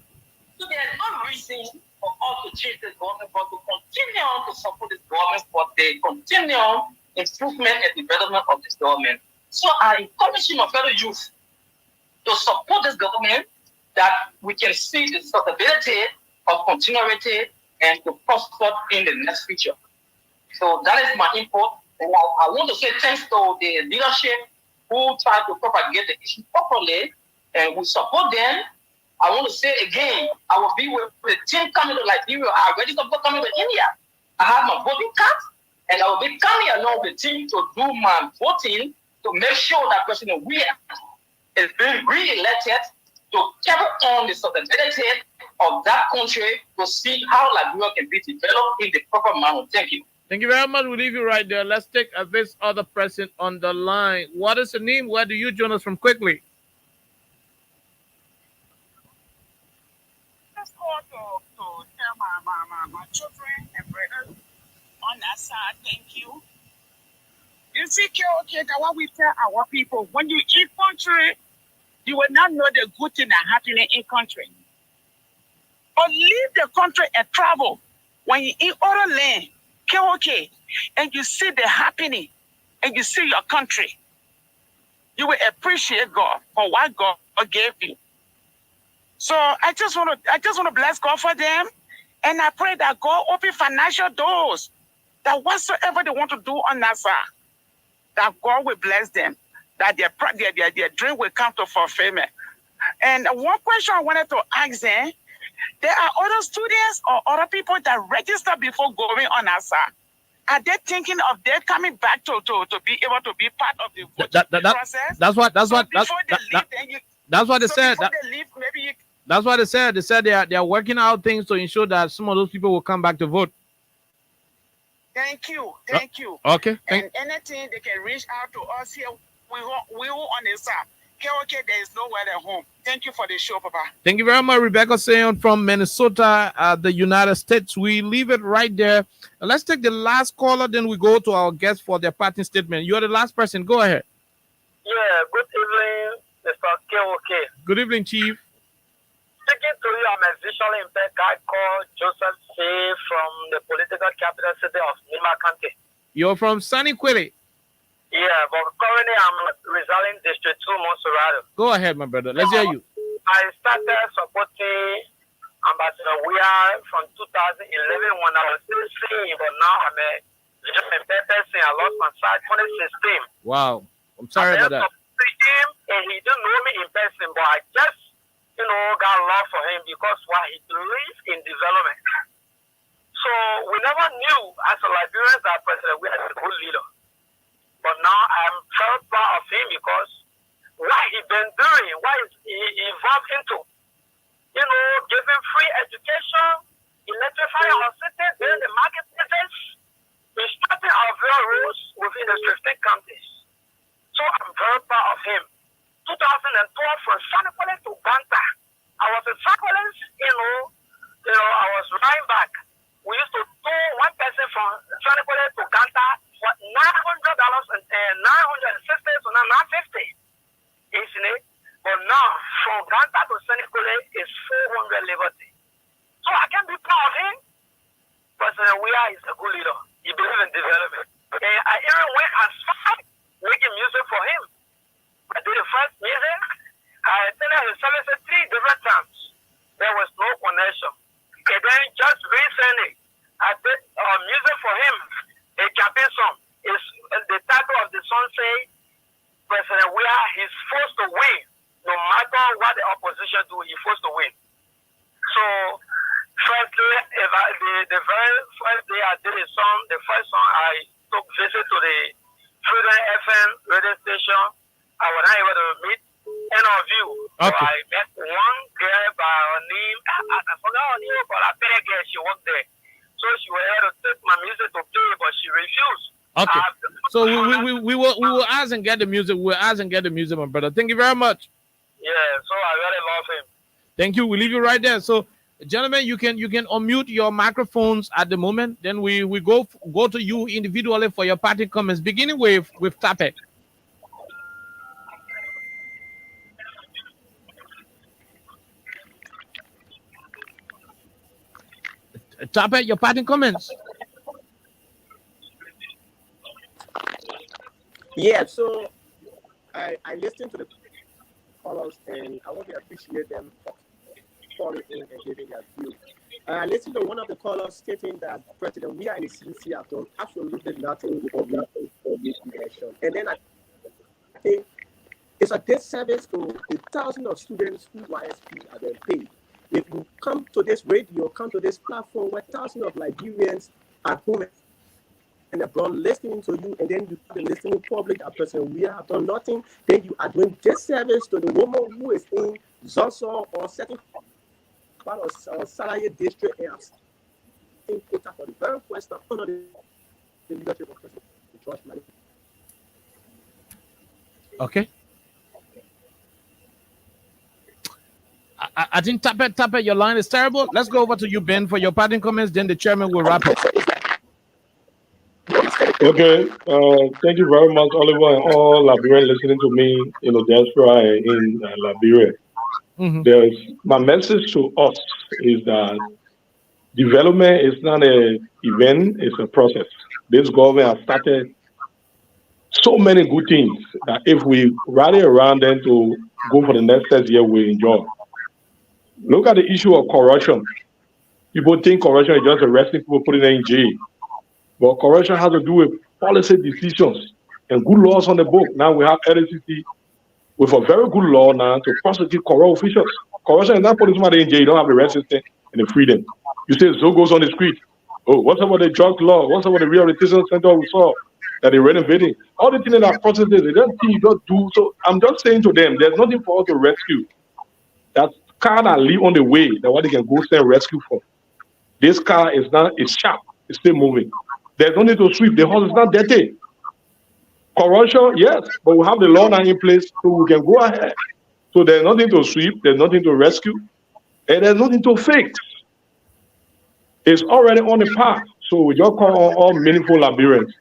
So there's no reason for us to change this government, but to continue to support this government for the continual improvement and development of this government. So I encourage my fellow youth to support this government that we can see the sustainability of continuity and to prosper in the next future. So that is my input. And I want to say thanks to the leadership who try to propagate the issue properly, and we support them. I want to say again, I will be with the team coming to Liberia. I already support coming to India. I have my voting card, and I will be coming along with the team to do my voting to make sure that President William is being re-elected to carry on the sustainability of that country to see how Liberia can be developed in the proper manner. Thank you. Thank you very much. We'll leave you right there. Let's take this other person on the line. What is the name? Where do you join us from quickly? Just call to tell my children and brothers on that side, thank you. You see, okay, that what we tell our people, when you eat country, you will not know the good thing that happening in country. But leave the country and travel. When you eat other land, okay, and you see the happening, and you see your country, you will appreciate God for what God gave you. So I just want to bless God for them, and I pray that God open financial doors, that whatsoever they want to do on that side, that God will bless them, that their dream will come to fulfillment. And one question I wanted to ask them, there are other students or other people that register before going on ASA. Are they thinking of their coming back to be able to be part of the voting process? That's what they said. That's what they said. They said they are working out things to ensure that some of those people will come back to vote. Thank you. Okay. And anything they can reach out to us here, we will on the side. Okay, there is nowhere at home. Thank you for the show, Papa. Thank you very much, Rebecca Sayon from Minnesota, the United States. We leave it right there. Let's take the last caller, then we go to our guests for their parting statement. You are the last person. Go ahead. Yeah, good evening, Mr. KOK. Good evening, Chief. Speaking to you, I'm a visually impaired guy called Joseph C. from the political capital city of Nima County. You're from Sunny Quilly. Yeah, but currently I'm residing District 2, Monserrato. Go ahead, my brother. Let's hear you. I started supporting Ambassador Weah from 2011 when I was still seeing, but now I'm a visually impaired person. I lost my sight 2016. Wow. I'm sorry about that. Him, and he didn't know me in person, but I just, got love for him because he believes in development. So we never knew as a Liberians that President Weah is a good leader. But now I'm very proud of him because what he's been doing, what he evolved into, giving free education, electrifying our city, doing the marketplaces, instructing our very rules within the 15 counties. So I'm very proud of him. 2012 from Saniquale to Ganta. I was in Saniquale, I was lying back. We used to do one person from Saniquale to Ganta $900 and $960 to now $950. Isn't it? But now, from Ganta to Senegal is 400 liberty. So I can be proud of him. President Weah is a good leader. He believes in development. And I even went as far making music for him. I did the first music. I attended his service 3 different times. There was no connection. And then just recently, I did music for him. A campaign song. The title of the song says, President Weah is forced to win. No matter what the opposition do, he's forced to win. So, firstly, the very first day I did a song, the first song I took visit to the Freedom FM radio station. I was not able to meet any of you. Okay. So I met one girl by her name, I forgot her name, but I better guess she worked there. So she was able to take my music to play, but she refused. Okay. So we will ask and get the music. We'll ask and get the music, my brother. Thank you very much. Yeah, so I really love him. Thank you. We leave you right there. So, gentlemen, you can unmute your microphones at the moment. Then we go to you individually for your parting comments, beginning with Tapet. Tapet, your parting comments. Yeah, so I listened to the callers and I want to appreciate them for calling in and giving their view. I listened to one of the callers stating that President Weah and the CDC have done absolutely nothing for this election. And then I think it's a disservice to the thousands of students who YSP are being paid. If you come to this radio, come to this platform where thousands of Liberians are home and abroad listening to you, and then you have the listening public that President Weah have done nothing, then you are doing disservice to the woman who is in Zoso or certain part of Salaye district and in quota for the very first time under the leadership of President George Mali. Okay. I think Tapet, your line is terrible. Let's go over to you, Ben, for your parting comments. Then the chairman will wrap it. Okay. Thank you very much, Oliver, and all Liberians listening to me in the diaspora in Liberia. Mm-hmm. My message to us is that development is not an event, it's a process. This government has started so many good things that if we rally around them to go for the next 6 years, we enjoy. Look at the issue of corruption. People think corruption is just arresting people, putting them in jail. But corruption has to do with policy decisions and good laws on the book. Now we have LCC with a very good law now to prosecute corrupt officials. Corruption is not putting somebody in jail. You don't have the rest system and the freedom. You say Zogos on the street. Oh, what's about the drug law? What's about the rehabilitation center we saw that they're renovating? All the things that are processes, they don't think you don't do. So I'm just saying to them, there's nothing for us to rescue. That car that live on the way, that what they can go stand rescue for. This car is not, it's sharp, it's still moving. There's no need to sweep. The house is not dirty. Corruption, yes, but we have the law now in place so we can go ahead. So there's nothing to sweep, there's nothing to rescue, and there's nothing to fix. It's already on the path. So we just call on all meaningful Liberians.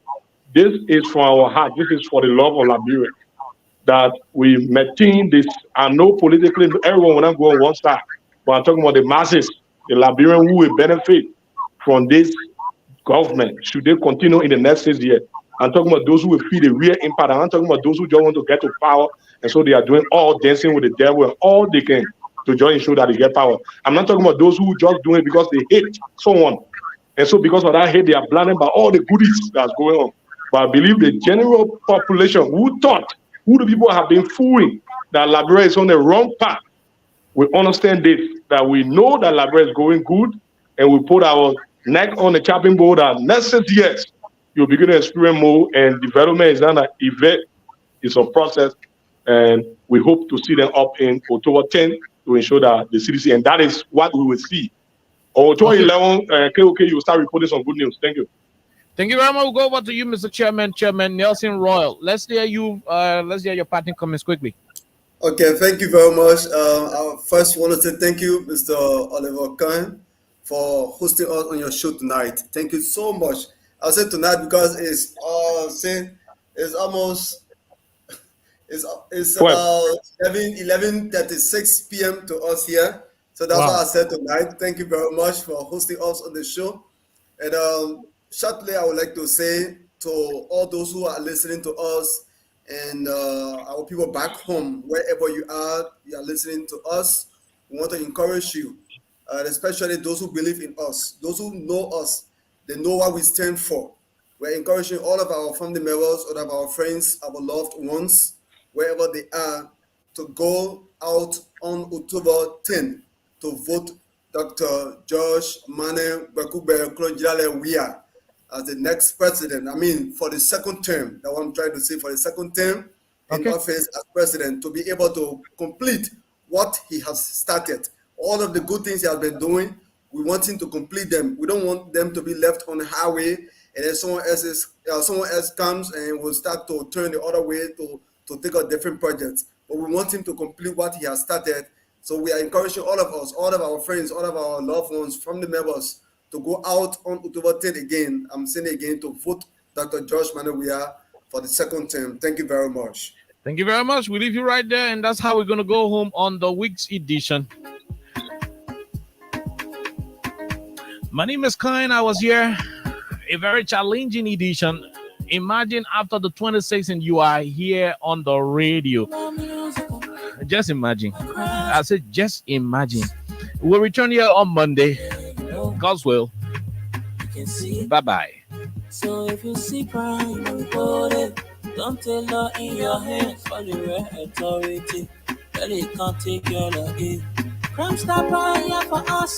This is for our heart. This is for the love of Liberia. That we maintain this. I know politically everyone will not go on one side, but I'm talking about the masses, the Liberian who will benefit from this government. Should they continue in the next 6 years? I'm talking about those who will feel the real impact. I'm talking about those who just want to get to power, and so they are doing all dancing with the devil and all they can to just ensure that they get power. I'm not talking about those who just do it because they hate someone, and so because of that hate, they are blinded by all the goodies that's going on. But I believe the general population who thought, who the people have been fooling, that Liberia is on the wrong path, we understand this, that we know that Liberia is going good, and we put our neck on the chopping board that next 6 years, you'll begin to experience more, and development is not an event, it's a process, and we hope to see them up in October 10 to ensure that the CDC, and that is what we will see. On October 11, KOK, you will start reporting some good news. Thank you. Thank you very much. We'll go over to you, Mr. Chairman, Chairman Nelson Royal. Let's hear you. Let's hear your parting comments quickly. Okay, thank you very much. I first want to say thank you, Mr. Oliver Khan, for hosting us on your show tonight. Thank you so much. I said tonight because it's say it's almost it's 12. about 11:36 p.m. to us here. So that's Wow. what I said tonight. Thank you very much for hosting us on the show. And shortly, I would like to say to all those who are listening to us and our people back home, wherever you are listening to us, we want to encourage you, especially those who believe in us, those who know us, they know what we stand for. We're encouraging all of our family members, all of our friends, our loved ones, wherever they are, to go out on October 10th to vote Dr. George Mane Bakube Klonjale Wia as the next president. I mean, for the second term. That's what I'm trying to say, for the second term in office as president, to be able to complete what he has started. All of the good things he has been doing, we want him to complete them. We don't want them to be left on the highway and then someone else comes and will start to turn the other way to take on different projects. But we want him to complete what he has started. So we are encouraging all of us, all of our friends, all of our loved ones, family members, to go out on October 10th again. I'm saying again, to vote Dr. George Manawia for the second term. Thank you very much. Thank you very much. We leave you right there, and that's how we're going to go home on the week's edition. My name is Kine. I was here. A very challenging edition. Imagine after the 26th and you are here on the radio. Just imagine. I said, just imagine. We'll return here on Monday. God's will. Bye-bye. So if you see crime, report it. Don't tell her in your hands for the authority. Well, it can't take your luck. Crime stopper, yeah, for us.